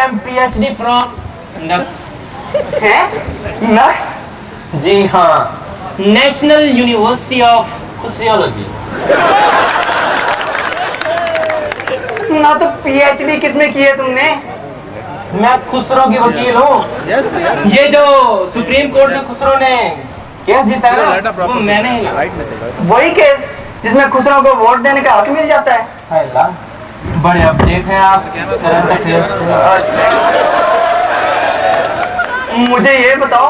am PhD from NUX. हैं? नक्स? जी हाँ, national university of खुशियोलॉजी। ना तो पीएचडी किसमें की है तुमने? मैं खुसरो की वकील हूँ। ये जो सुप्रीम कोर्ट में खुसरो ने केस जीता है ना, वो मैंने ही लड़ा। वही केस जिसमें खुसरो को वोट देने का हक मिल जाता है। हाय अल्लाह, बड़े अपडेट हैं आप करंट अफेयर्स से। अच्छा, मुझे ये बताओ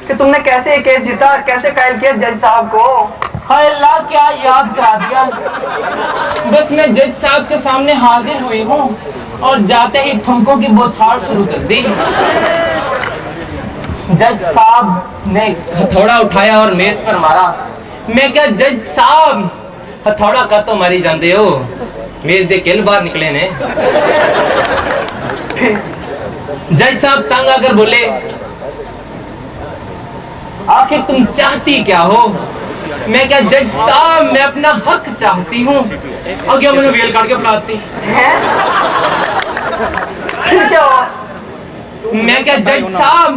कि तुमने कैसे ये केस जीता, कैसे कायल किया जज साहब को? हाय अल्लाह, क्या याद करा दिया। बस मैं जज साहब के सामने हाजिर हुई हूँ और जाते ही ठुमकों की बौछार शुरू कर दी। जज साहब ने हथौड़ा उठाया और मेज पर मारा। मैं क्या जज साहब, हथौड़ा का तो मारी जाते हो, मेज दे किल बाहर निकले ने। जज साहब तंग आकर बोले, आखिर तुम चाहती क्या हो? मैं क्या जज साहब, मैं अपना हक चाहती हूँ। और क्या मैंने वेल काट के बुलाती हैं? फिर क्या हुआ? मैं क्या जज साहब,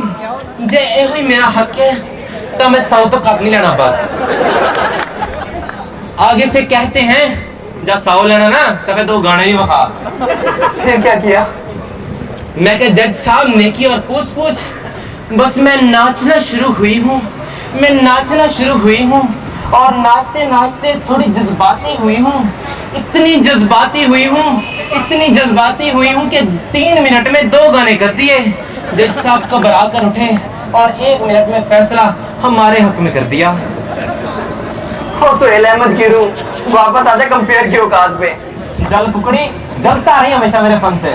जे यही मेरा हक है तो मैं 100 तो कट नहीं लेना। बस आगे से कहते हैं जब 100 लेना ना तो फिर 2 गाने भी बखा। फिर क्या किया? मैं क्या जज साहब, नेकी और पूछ बस मैं नाचना शुरू हुई हूँ। मैं नाचना शुरू हुई हूँ और नाचते नाचते थोड़ी जज्बाती हुई हूँ। इतनी जज्बाती हुई हूँ, इतनी जज्बाती हुई हूँ कि 3 मिनट में 2 गाने कर दिए। जज साहब घबरा कर उठे और 1 मिनट में फैसला हमारे हक में कर दिया। हो सुहेल अहमद की रूह, वापस आजा कंपेयर की औकात पे। जल कुकड़ी जलता रही हमेशा मेरे फन से।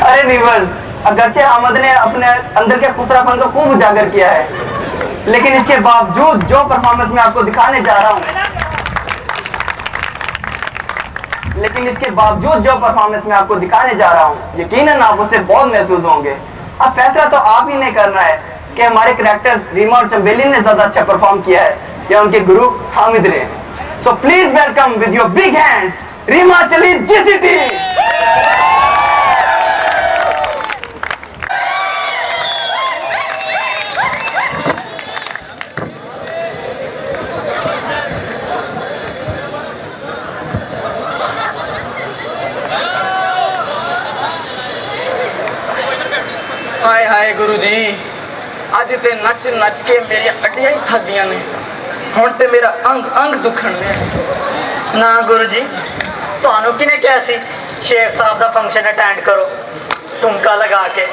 अरे व्यूअर्स, अगरचे अहमद ने अपने अंदर के खुसरापन को खूब उजागर किया है, लेकिन इसके बावजूद जो परफॉर्मेंस मैं आपको दिखाने जा रहा हूँ, यकीनन आप उससे बहुत महसूस होंगे। अब फैसला तो आप ही ने करना है कि हमारे कैरेक्टर्स रीमा और चंबेली ने ज्यादा अच्छा परफॉर्म किया है या उनके गुरु हामिद ने। So please welcome with your big hands Reema चली जीसीटी। हाय हाय गुरु जी, अज ते नच नच के मेरी अड्डियां ही थक गई ने, हुण ते मेरा अंग अंग दुखण ने। ना गुरु जी, तुहानू किने कहा सी शेख साहब दा फंक्शन अटेंड करो ठुमका लगा के?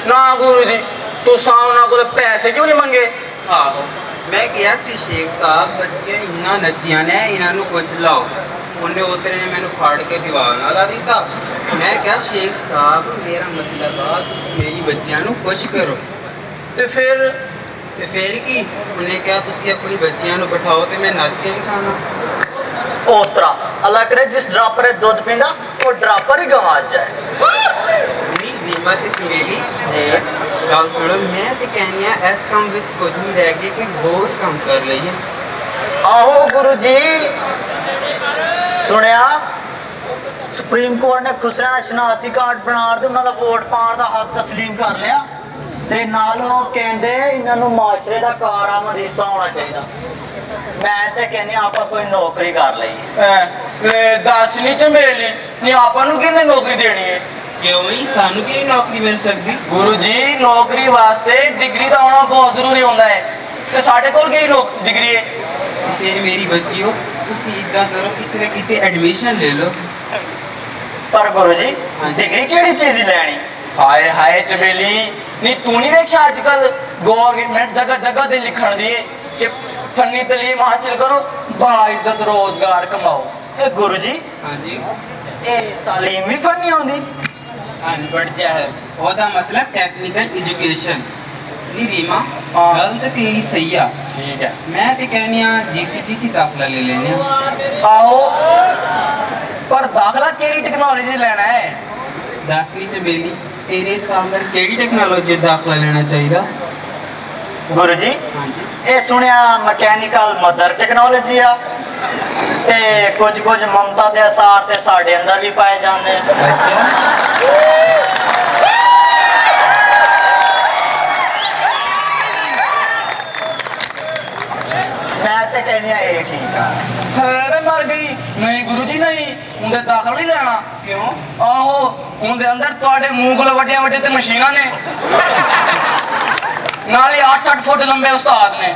ना गुरु जी, तुसां उन्हां कोल पैसे क्यों नहीं मंगे? आहो, मैं किया सी शेख साहब बच्चियां इन्ना नचियां ने, इन्हां नू कुछ लाओ। उन्हें उतरे ने मैंने फाड़ के दीवार ला दिता। मैं क्या शेख साहब, मेरा मतलब आ मेरी बच्चियां नू कुछ करो। ते फिर की उन्हें क्या तुसी अपनी बच्चियां नू बिठाओ ते मैं नच के दिखाना। ओतरा अल्लाह करे जिस ड्रापर है दूध पींदा वो ड्रापर ही गंवाच जाए। नहीं रीमा ते चंबेली जी गल सुनो, मैं ते कहनी आ इस काम विच कुछ नहीं रह गया कि होर काम कर लईए। आहो गुरु जी, सुनिया सुप्रीम कोर्ट ने खुसरा दा शनाख्ती कार्ड बना के उन्होंने वोट पाने का हक तस्लीम कर लिया ते नालों कहंदे इन्हां नूं माशरे दा कारामद हिस्सा होना चाहिए। मैं ते कहनी आपा कोई नौकरी कर लईए। दस नहीं चंबेली, नहीं आपा नूं किहने नौकरी देनी है? क्यों ही सानू की नौकरी मिल सकती? गुरु जी, नौकरी वास्ते डिग्री का होना बहुत जरूरी होता है ते साडे कोल केड़ी डिग्री है? फिर मेरी बच्ची हो, तुसी इदां करो किते किते एडमिशन ले लो। पर गुरु जी डिग्री केड़ी चीज ही लैनी? हाय हाय चमेली, नहीं तू नहीं देखिया आजकल गवर्नमेंट जगह जगह दे लिखण दी कि फनी तालीम हासिल करो, बाइज्जत रोजगार कमाओ। ए गुरु जी, हाँ जी, ए तालीम भी फनी होंदी? अनपढ़ जहल, ओदा मतलब टेक्निकल एजुकेशन। नहीं रीमा, गल तो तेरी सही है। ठीक है, मैं तो कहनी जीसीटी सी दाखला ले लेने। आओ पर दाखला केड़ी टेक्नोलॉजी लेना है? दसवीं चंबेली, तेरे हिसाब नाल केड़ी टेक्नोलॉजी दाखला लेना चाहिए? गुरु जी हाँ जी, ये सुनिया मैकेनिकल मदर टेक्नोलॉजी आ ਤੇ ਕੁਝ ਮਮਤਾ ਦੇ ਅਸਾਰ ਤੇ ਸਾਡੇ ਅੰਦਰ ਵੀ ਪਾਏ ਜਾਂਦੇ ਆ। ਮੈਂ ਤੇ ਕਹਿੰਦੀ ਆ ਇਹ ਠੀਕ ਆ। ਹੈ ਮਰ ਗਈ ਨਹੀਂ ਗੁਰੂ ਜੀ ਨਹੀਂ ਉਹਦੇ ਦਾਖਲ ਨਹੀਂ ਲੈਣਾ ਕਿਉਂ ਆਹੋ ਉਹਦੇ ਅੰਦਰ ਤੁਹਾਡੇ ਮੂੰਹ ਕੋਲ ਵੱਡੀਆਂ ਵੱਡੀਆਂ ਤੇ ਮਸ਼ੀਨਾਂ ਨੇ ਨਾਲੇ 8-8 ਫੁੱਟ ਲੰਬੇ ਉਸਤਾਦ ਨੇ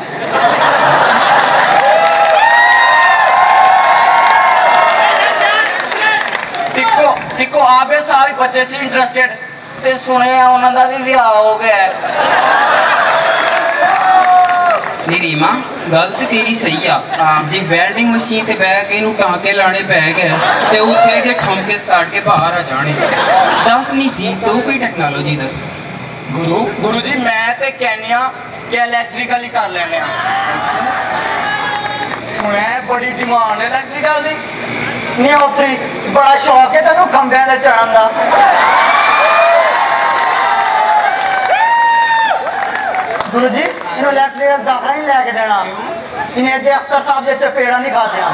ਇੱਕੋ ਆਪੇ ਸਾਰੇ ਬੱਚੇ ਸੀ ਇੰਟਰਸਟਿਡ ਤੇ ਸੁਣਿਆ ਉਹਨਾਂ ਦਾ ਵੀ ਵਿਆਹ ਹੋ ਗਿਆ ਨਹੀਂ ਰੀਮਾ ਗੱਲ ਤੇ ਤੇਰੀ ਸਹੀ ਆ ਜੇ ਵੈਲਡਿੰਗ ਮਸ਼ੀਨ ਤੇ ਬਹਿ ਕੇ ਇਹਨੂੰ ਟਾਂਕੇ ਲਾਣੇ ਪੈ ਗਏ ਤੇ ਉੱਥੇ ਦੇ ਠਮਕੇ ਸਟਾਰਟ ਕੇ ਬਾਹਰ ਆ ਜਾਣੇ। ਦੱਸ ਨਹੀਂ ਦੀ ਤੂੰ ਕੋਈ ਟੈਕਨੋਲੋਜੀ ਦੱਸ। ਗੁਰੂ ਜੀ ਮੈਂ ਤੇ ਕਹਿੰਨਿਆ ਕਿ ਇਲੈਕਟ੍ਰੀਕਲ ਹੀ ਕਰ ਲੈਣੇ ਆ ਸੁਣਿਆ ਬੜੀ ਡਿਮਾਂਡ ਹੈ ਇਲੈਕਟ੍ਰੀਕਲ ਦੀ ਨਹੀਂ ਉੱਥੇ ਬੜਾ ਸ਼ੌਕ ਹੈ ਤੈਨੂੰ ਖੰਭਿਆਂ ਤੇ ਚੜਨ ਦਾ। ਗੁਰੂ ਜੀ ਇਹਨੂੰ ਇਲੈਕਟ੍ਰੀਕਲ ਦਾਖਲਾ ਨਹੀਂ ਲੈ ਕੇ ਦੇਣਾ ਇਹਨੇ ਜੇ ਅਖਤਰ ਸਾਹਿਬ ਦੇ ਚਪੇੜਾ ਨਹੀਂ ਖਾਦਿਆ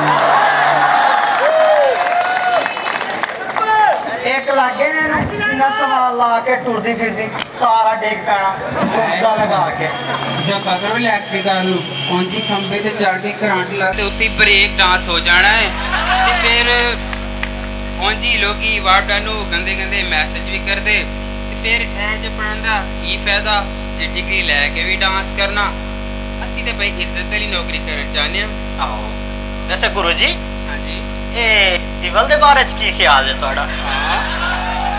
ਇੱਕ ਲਾਗੇ ਨੇ ਇਹਨੂੰ ਇੰਨਾ ਸਵਾਲ ਲਾ ਕੇ ਟੁਰਦੀ ਫਿਰਦੀ ਸਾਰਾ ਡੇਗ ਪੈਣਾ ਗੁੱਦਾ ਲਗਾ ਕੇ ਦਫਾ ਕਰੋ ਇਲੈਕਟ੍ਰੀਕਲ ਨੂੰ ਪਹੁੰਚੀ ਖੰਭੇ ਤੇ ਚੜ ਕੇ ਕਰੰਟ ਲਾ ਤੇ ਉੱਤੇ ਬ੍ਰੇਕ ਡਾਂਸ ਹੋ ਜਾਣਾ ਹੈ ਤੇ ਫਿਰ ਪਹੁੰਚੀ ਲੋਕੀ ਵਾਰਡਾਂ ਨੂੰ ਗੰਦੇ ਗੰਦੇ ਮੈਸੇਜ ਵੀ ਕਰਦੇ ਤੇ ਫਿਰ ਇਹ ਜੇ ਪੜਨ ਦਾ ਕੀ ਫਾਇਦਾ ਜੇ ਡਿਗਰੀ ਲੈ ਕੇ ਵੀ ਡਾਂਸ ਕਰਨਾ। ਅਸੀਂ ਤੇ ਭਾਈ ਇੱਜ਼ਤ ਵਾਲੀ ਨੌਕਰੀ ਕਰਨਾ ਚਾਹੁੰਦੇ ਹਾਂ। ਆਓ ਵੈਸੇ ਗੁਰੂ ਜੀ ਹਾਂਜੀ ਇਹ ਸਿਵਲ ਦੇ ਬਾਰੇ ਚ ਕੀ ਖਿਆਲ ਹੈ ਤੁਹਾਡਾ?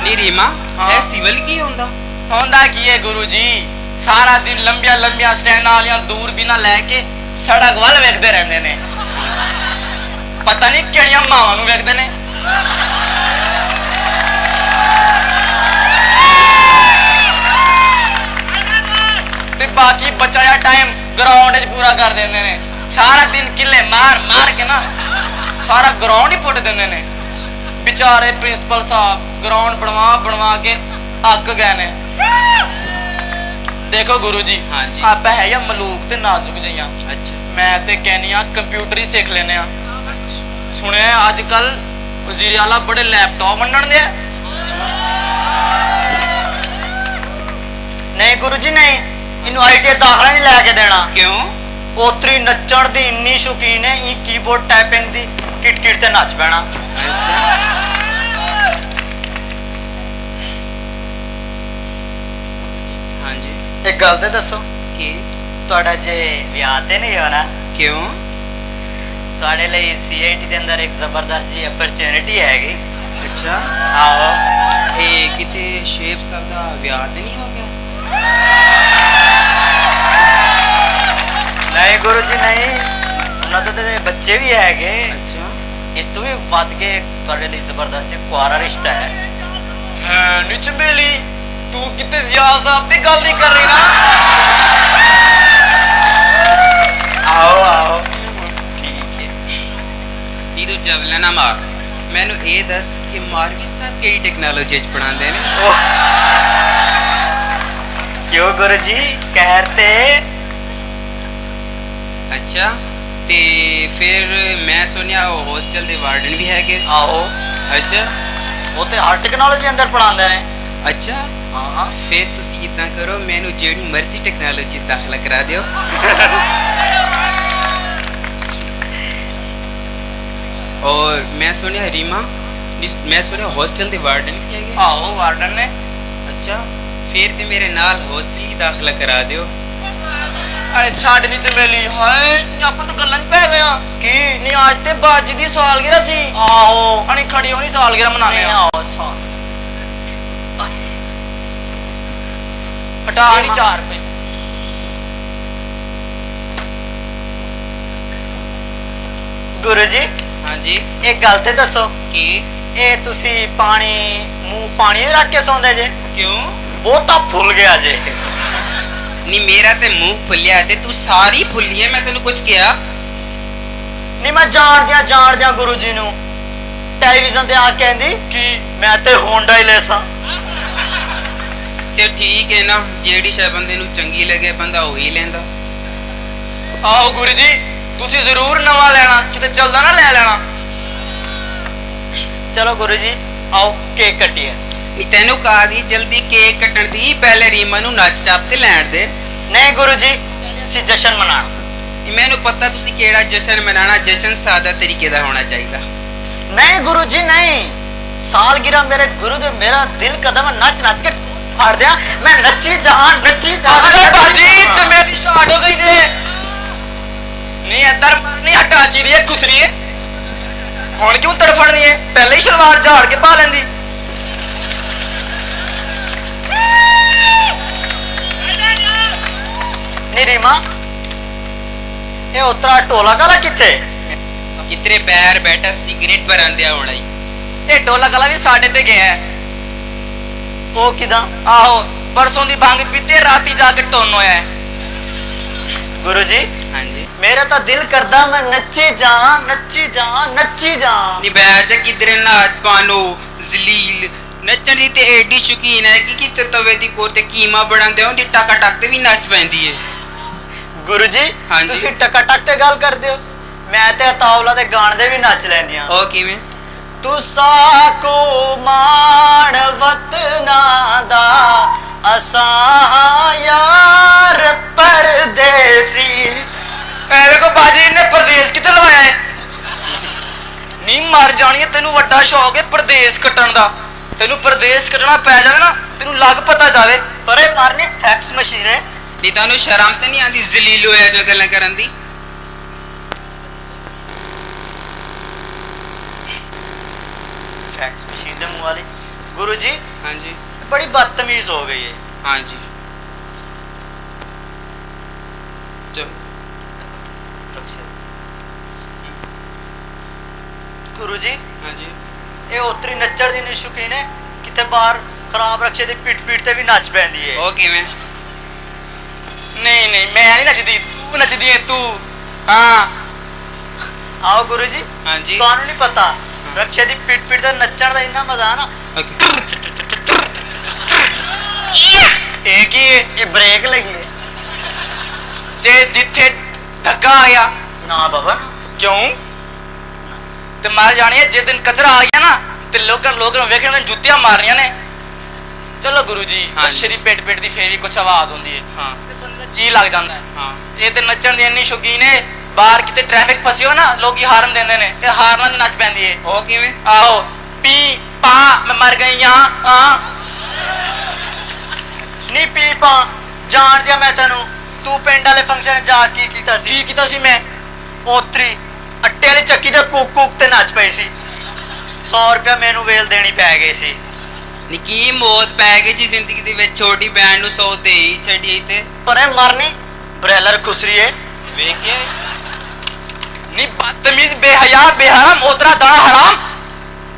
ਨਹੀਂ ਰੀਮਾ ਇਹ ਸਿਵਲ ਕੀ ਹੁੰਦਾ? ਹੁੰਦਾ ਕੀ ਹੈ ਗੁਰੂ ਜੀ ਸਾਰਾ ਦਿਨ ਲੰਬੀਆਂ ਸਟੈਂਡਾਂ ਵਾਲੀਆਂ ਦੂਰਬੀਨਾਂ ਲੈ ਕੇ ਸੜਕ ਵੱਲ ਵੇਖਦੇ ਰਹਿੰਦੇ ਨੇ ਪਤਾ ਨਹੀਂ ਕਿਹੜੀਆਂ ਮਾਵਾਂ ਨੂੰ ਵੇਖਦੇ ਨੇ ਤੇ ਬਾਕੀ ਬਚਾਇਆ ਟਾਈਮ ਗਰਾਊਂਡ 'ਚ ਪੂਰਾ ਕਰ ਦਿੰਦੇ ਨੇ ਸਾਰਾ ਦਿਨ ਕਿੱਲੇ ਮਾਰ ਕੇ ਨਾ ਸਾਰਾ ਗਰਾਊਂਡ ਹੀ ਪੁੱਟ ਦਿੰਦੇ ਨੇ ਵਿਚਾਰੇ ਪ੍ਰਿੰਸੀਪਲ ਸਾਹਿਬ ਗਰਾਊਂਡ ਬਣਵਾ ਕੇ ਅੱਕ ਗਏ ਨੇ ਦੇਖੋ ਗੁਰੂ ਜੀ ਹਾਂਜੀ ਆਪਾਂ ਹੈ ਜਾਂ ਮਲੂਕ ਤੇ ਨਾਜ਼ੁਕ ਜਿਹੀਆਂ ਅੱਛਾ ਮੈਂ ਤੇ ਕਹਿੰਨੀ ਆ ਕੰਪਿਊਟਰ ਹੀ ਸਿੱਖ ਲੈਨੇ ਆ ਸੁਣਿਆ ਅੱਜ ਕੱਲ ਵਜ਼ੀਰ ਆਲਾ ਬੜੇ ਲੈਪਟਾਪ ਵੰਡਣ ਦੇ ਨਹੀਂ ਗੁਰੂ ਜੀ ਨਹੀਂ ਇਹਨੂੰ ਆਈਟੀ ਦਾਖਲਾ ਨਹੀਂ ਲੈ ਕੇ ਦੇਣਾ। ਕਿਉਂ? ਉਤਰੀ ਨੱਚਣ ਦੀ ਇੰਨੀ ਸ਼ੌਕੀਨ ਹੈ ਇਹ ਕੀਬੋਰਡ ਟਾਈਪਿੰਗ ਦੀ ਕਿਟ ਤੇ ਨੱਚ ਪੈਣਾ। ਹਾਂਜੀ ਇੱਕ ਗੱਲ ਤੇ ਦੱਸੋ ਕੀ ਤੁਹਾਡਾ ਜੇ ਵਿਆਹ ਤੇ ਨਹੀਂ ਹੋਣਾ ਕਿਉਂ? ਤੁਹਾਡੇ ਲਈ ਸੀਆਈਟੀ ਦੇ ਅੰਦਰ ਇੱਕ ਜ਼ਬਰਦਸਤ ਜੀ ਅਪਰਚੂਨਿਟੀ ਹੈਗੀ। ਅੱਛਾ ਆਓ ਇਹ ਕਿਤੇ ਸ਼ੇਪ ਸਾਹਿਬ ਦਾ ਵਿਆਹ ਤੇ ਨਹੀਂ ਹੋ ਗਿਆ? ਨਹੀਂ ਗੁਰੂ ਜੀ ਨਹੀਂ ਉਹਨਾਂ ਦੇ ਤੇ ਬੱਚੇ ਵੀ ਹੈਗੇ। ਅੱਛਾ ਇਸ ਤੋਂ ਵੀ ਵੱਧ ਕੇ ਤੁਹਾਡੇ ਲਈ ਜ਼ਬਰਦਸਤ ਕੁਆਰਾ ਰਿਸ਼ਤਾ ਹੈ। ਹਾਂ ਨੀ ਚੰਬੇਲੀ ਤੂੰ ਕਿਤੇ ਜ਼ਿਆ ਸਾਹਿਬ ਦੀ ਗੱਲ ਨਹੀਂ ਕਰ ਰਹੀ ਨਾ ਆਓ ਠੀਕ ਹੈ ਨੀ ਤੂੰ ਜਵਲਾ ਨਾ ਮਾਰ ਮੈਨੂੰ ਇਹ ਦੱਸ ਕਿ ਮਾਰਵੀ ਸਾਹਿਬ ਕਿਹੜੀ ਟੈਕਨੋਲੋਜੀ ਚ ਪੜਾਉਂਦੇ ਨੇ? ਕਿਉਂ ਗੁਰੂ ਜੀ ਕਹਿਰ ਤੇ ਅੱਛਾ ਤੇ ਫਿਰ ਮੈਂ ਸੁਣਿਆ ਉਹ ਹੋਸਟਲ ਦੇ ਵਾਰਡਨ ਵੀ ਹੈਗੇ। ਆਓ ਅੱਛਾ ਉਹ ਤੇ ਹਰ ਟੈਕਨੋਲੋਜੀ ਅੰਦਰ ਪੜਾਉਂਦੇ ਨੇ। ਅੱਛਾ ਹਾਂ ਫਿਰ ਤੁਸੀਂ ਇਦਾਂ ਕਰੋ ਮੈਨੂੰ ਜਿਹੜੀ ਮਰਜ਼ੀ ਟੈਕਨੋਲੋਜੀ ਦਾਖਲਾ ਕਰਾ ਦਿਓ। और मैं सुनिया रीमा मैं सुनिया हॉस्टल के वार्डन भी है ਆਹੋ ਵਾਰਡਨ ਨੇ अच्छा फिर ते मेरे नाल हॉस्टल ही दाखला करा दियो। ਅਰੇ ਛੱਡ ਨੀ ਚੰਬੇਲੀ ਹਾਏ ਆਪਾਂ ਤਾਂ ਗੱਲਾਂ 'ਚ ਪੈ ਗਏ ਆ ਕੀ ਨਹੀਂ ਅੱਜ ਤੇ ਬਾਜੀ ਦੀ ਸਾਲਗਿਰਾ ਸੀ ਆਹੋ ਅਣੀ ਖੜੀ ਹੋਣੀ ਸਾਲਗਿਰਾ ਮਨਾਉਂਦੇ ਆ ਆਓ ਸਾ ਹਟਾ ਨਹੀਂ 4 ਰੁਪਏ ਗੁਰੂ ਜੀ हाँ जी ਇੱਕ ਗੱਲ ਤੇ ਦੱਸੋ की ਇਹ ਤੁਸੀਂ ਪਾਣੀ ਮੂੰਹ ਪਾਣੀ ਰੱਖ ਕੇ ਸੌਂਦੇ ਜੇ क्यों ਬਹੁਤਾ ਫੁੱਲ ਗਿਆ ਜੇ। नहीं मेरा ते मुंह फुलिया है ते तू सारी फुल्ली है मैं तेन कुछ किया ਨਹੀਂ ਮੈਂ ਜਾਣਦਿਆਂ ਗੁਰੂ ਜੀ ਨੂੰ ਟੈਲੀਵਿਜ਼ਨ ਤੇ ਆ ਕੇ ਕਹਿੰਦੀ ਕਿ ਮੈਂ ਤੇ ਹੋਂਡਾ ਹੀ ਲੈਸਾਂ। ते ठीक है ना जेड़ी शायद बंदे नु चंगी लगे बंदा वही लेंदा। ਆਹੋ ਗੁਰੂ ਜੀ ਤੁਸੀਂ ਜ਼ਰੂਰ ਨਵਾਂ ਲੈਣਾ, ਕਿਤੇ ਚੱਲਦਾ ਨਾ ਲੈ ਲੈਣਾ। ਚਲੋ ਗੁਰੂ ਜੀ ਆਓ ਕੇਕ ਕੱਟੀਏ। ਨੀ ਤੈਨੂੰ ਕਹਾ ਦੀ ਜਲਦੀ ਕੇਕ ਕੱਟਣ ਦੀ, ਪਹਿਲੇ ਰੀਮਾ ਨੂੰ ਨੱਚ ਟੱਪ ਤੇ ਲੈਣ ਦੇ। ਨਹੀਂ ਗੁਰੂ ਜੀ ਅਸੀਂ ਜਸ਼ਨ ਮਨਾਣਾ। ਨੀ ਮੈਨੂੰ ਪਤਾ ਤੁਸੀਂ ਕਿਹੜਾ ਜਸ਼ਨ ਮਨਾਣਾ, ਜਸ਼ਨ ਸਾਦਾ ਤਰੀਕੇ ਦਾ ਹੋਣਾ ਚਾਹੀਦਾ। ਨਹੀਂ ਗੁਰੂ ਜੀ ਨਹੀਂ, ਸਾਲਗਿਰਾ ਮੇਰੇ ਗੁਰੂ ਦੇ ਮੇਰਾ ਦਿਲ ਕਦਮ ਨੱਚ ਨੱਚ ਕੇ ਫਾੜ ਦਿਆਂ, ਮੈਂ ਨੱਚੀ ਜਹਾਂ ਨੱਚੀ ਅਰੇ ਬਾਜੀ ਚਮੇਲੀ ਸ਼ਾਟ ਹੋ ਗਈ ਜੇ। ਨਹੀਂ ਇੱਧਰ ਮਾਰਨੀ ਹਟਾਚੀ ਦੀ ਹੈ ਖੁਸਰੀ ਹੈ। ਹੁਣ ਕਿਉਂ ਤੜਫੜਨੀ ਹੈ, ਪਹਿਲੇ ਹੀ ਸ਼ਲਵਾਰ ਝਾੜ ਕੇ ਪਾ ਲੈਂਦੀ। ਨੀ ਰੀਮਾ ਇਹ ਉਤਰਾ ਢੋਲਾ ਕਾਲਾ ਕਿੱਥੇ? ਕਿਤਰੇ ਪੈਰ ਬੈਠਾ ਸਿਗਰਟ ਭਰਾਂਦਿਆ ਹੋਣਾ ਹੀ। ਇਹ ਢੋਲਾ ਗਲਾ ਵੀ ਸਾਡੇ ਤੇ ਗਿਆ ਹੈ। ਉਹ ਕਿਦਾਂ? ਆਹੋ ਪਰਸੋਂ ਦੀ ਭੰਗ ਪੀਤੀ, ਰਾਤੀ ਜਾ ਕੇ ਟੋਨ ਹੋਇਆ ਹੈ। ਗੁਰੂ ਜੀ ਹਾਂਜੀ ਮੇਰਾ ਤਾਂ ਦਿਲ ਕਰਦਾ ਮੈਂ ਨੱਚੀ ਜਾਂ ਨੱਚੀ ਜਾਂ ਨੱਚੀ ਜਾਂ। ਨੀ ਬੈਠ ਕਿਧਰੇ ਨਾਚ ਪਾਨੋ ਜ਼ਲੀਲ ਨੱਚਣ ਦੀ ਤੇ ਐਡੀ ਸ਼ੌਕੀਨ ਹੈ ਕਿ ਕਿਤੇ ਤਵੇ ਦੀ ਕੋਰ ਤੇ ਕੀਮਾ ਬਣਾਉਂਦੇ ਹੋ ਦੀ ਟਕਾ ਟਕ ਤੇ ਵੀ ਨੱਚ ਪੈਂਦੀ ਹੈ। ਗੁਰੂ ਜੀ ਹਾਂਜੀ। ਤੁਸੀਂ ਟਕਾ ਟਕ ਤੇ ਗੱਲ ਕਰਦੇ ਹੋ, ਮੈਂ ਤੇ ਤਾਵਲਾ ਤੇ ਗਾਣ ਦੇ ਵੀ ਨੱਚ ਲੈਂਦੀਆਂ। ਉਹ ਕਿਵੇਂ? ਤੁਸਾਂ ਕੋ ਮਾਣ ਵਤਨਾ ਦਾ ਅਸਾਂ ਯਾਰ ਪਰਦੇਸੀ। ਐ ਵੇਖੋ ਬਾਜੀ ਇਹਨੇ ਪਰਦੇਸ ਕਿੱਥੇ ਲਵਾਇਆ ਹੈ। ਨੀ ਮਰ ਜਾਣੀ ਹੈ, ਤੈਨੂੰ ਵੱਡਾ ਸ਼ੌਕ ਹੈ ਪਰਦੇਸ ਕੱਟਣ ਦਾ। ਤੈਨੂੰ ਪਰਦੇਸ ਕੱਟਣਾ ਪੈ ਜਾਵੇ ਨਾ, ਤੈਨੂੰ ਲੱਗ ਪਤਾ ਜਾਵੇ। ਪਰੇ ਮਾਰਨੀ ਫੈਕਸ ਮਸ਼ੀਨ ਹੈ। ਨੀ ਤੁਹਾਨੂੰ ਸ਼ਰਮ ਤੇ ਨਹੀਂ ਆਂਦੀ ਜ਼ਲੀਲ ਹੋਇਆ ਜੋ ਗੱਲਾਂ ਕਰਨ ਦੀ? ਫੈਕਸ ਮਸ਼ੀਨ ਦੇ ਮੂੰਹ ਵਾਲੀ। ਗੁਰੂ ਜੀ ਹਾਂਜੀ ਬੜੀ ਬਦਤਮੀਜ਼ ਹੋ ਗਈ ਹੈ। ਹਾਂਜੀ ਚਲੋ ਗੁਰੂ ਜੀ ਹਾਂਜੀ ਇਹ ਉਤਰੀ ਨੱਚਣ ਦੀ ਨਹੀਂ ਸ਼ੌਕੀਨ ਹੈ, ਕਿਤੇ ਬਾਹਰ ਖਰਾਬ ਰਕਸ਼ੇ ਦੀ ਪਿੱਟ ਪਿੱਟ ਤੇ ਵੀ ਨੱਚ ਪੈਂਦੀ ਹੈ। ਉਹ ਕਿਵੇਂ? ਨਹੀਂ ਨਹੀਂ ਮੈਂ ਨਹੀਂ ਨੱਚਦੀ, ਤੂੰ ਨੱਚਦੀ ਹੈ ਤੂੰ। ਹਾਂ ਆਓ ਗੁਰੂ ਜੀ ਹਾਂਜੀ ਤੁਹਾਨੂੰ ਨਹੀਂ ਪਤਾ ਰਕਸ਼ੇ ਦੀ ਪਿੱਟ ਪਿੱਟ ਤੇ ਨੱਚਣ ਦਾ ਇੰਨਾ ਮਜ਼ਾ ਨਾ। ਓਕੇ ਇਹ ਕੀ ਹੈ? ਇਹ ਬ੍ਰੇਕ ਲੱਗੀ ਹੈ। ਜੇ ਜਿੱਥੇ ਧੱਕਾ ਆ ਗਿਆ ਨਾ ਬਾਬਾ ਕਿਉਂ ਤੇ ਮਰ ਜਾਣੀ ਹੈ। ਜਿਸ ਦਿਨ ਕਚਰਾ ਆ ਗਿਆ ਨਾ ਤੇ ਲੋਕਾਂ ਨੂੰ ਵੇਖਣ ਨੂੰ ਜੁੱਤੀਆਂ ਮਾਰਨੀਆਂ ਨੇ। ਚਲੋ ਗੁਰੂ ਜੀ ਅੱਛੇ ਦੀ ਪੇਟ ਪੇਟ ਦੀ ਫੇਰ ਵੀ ਕੁਛ ਆਵਾਜ਼ ਹੁੰਦੀ ਹੈ ਹਾਂ ਤੇ ਬੰਦਾ ਜੀ ਲੱਗ ਜਾਂਦਾ ਹੈ। ਹਾਂ ਇਹ ਤੇ ਨੱਚਣ ਦੀ ਇੰਨੀ ਸ਼ੌਕੀਨ ਹੈ, ਬਾਹਰ ਕਿਤੇ ਟ੍ਰੈਫਿਕ ਫਸੀ ਹੋ ਨਾ ਲੋਕੀ ਹਾਰਨ ਦਿੰਦੇ ਨੇ, ਇਹ ਹਾਰਨਾਂ ਦੀ ਨੱਚ ਪੈਂਦੀ ਹੈ। ਉਹ ਕਿਵੇਂ? ਆਹੋ ਪੀ ਪਾ ਮੈਂ ਮਰ ਗਈ ਹਾਂ। ਨੀ ਪੀ ਪਾ ਜਾਣ ਦਿਆ ਮੈਂ ਤੈਨੂੰ। ਤੂੰ ਪਿੰਡ ਵਾਲੇ ਫੰਕਸ਼ਨ ਜਾ ਕੀ ਕੀਤਾ ਸੀ? ਕੀ ਕੀਤਾ ਸੀ ਮੈਂ? ਉਤਰੀ ਅੱਟੇ ਵਾਲੀ ਚੱਕੀ ਤੇ ਕੁੱਕ ਕੁੱਕ ਤੇ ਨੱਚ ਪਈ ਸੀ। 100 ਰੁਪਇਆ ਮੈਨੂੰ ਵੇਲ ਦੇਣੀ ਪੈ ਗਈ ਸੀ। ਨਿੱਕੀ ਮੌਤ ਪੈ ਗਈ ਜੀ ਜ਼ਿੰਦਗੀ ਦੇ ਵਿੱਚ, ਛੋਟੀ ਭੈਣ ਨੂੰ 100 ਦੇ ਹੀ ਛੱਡੀ ਤੇ ਪਰੇ ਮਰਨੀ ਬ੍ਰੈਲਰ ਖੁਸਰੀਏ। ਵੇਖ ਕੇ ਨੀ ਬਦਤਮੀਜ਼ ਬੇਹਯਾ ਬੇਹਰਮ ਉਤਰਾ ਦਾਣਾ ਹਰਾਮ।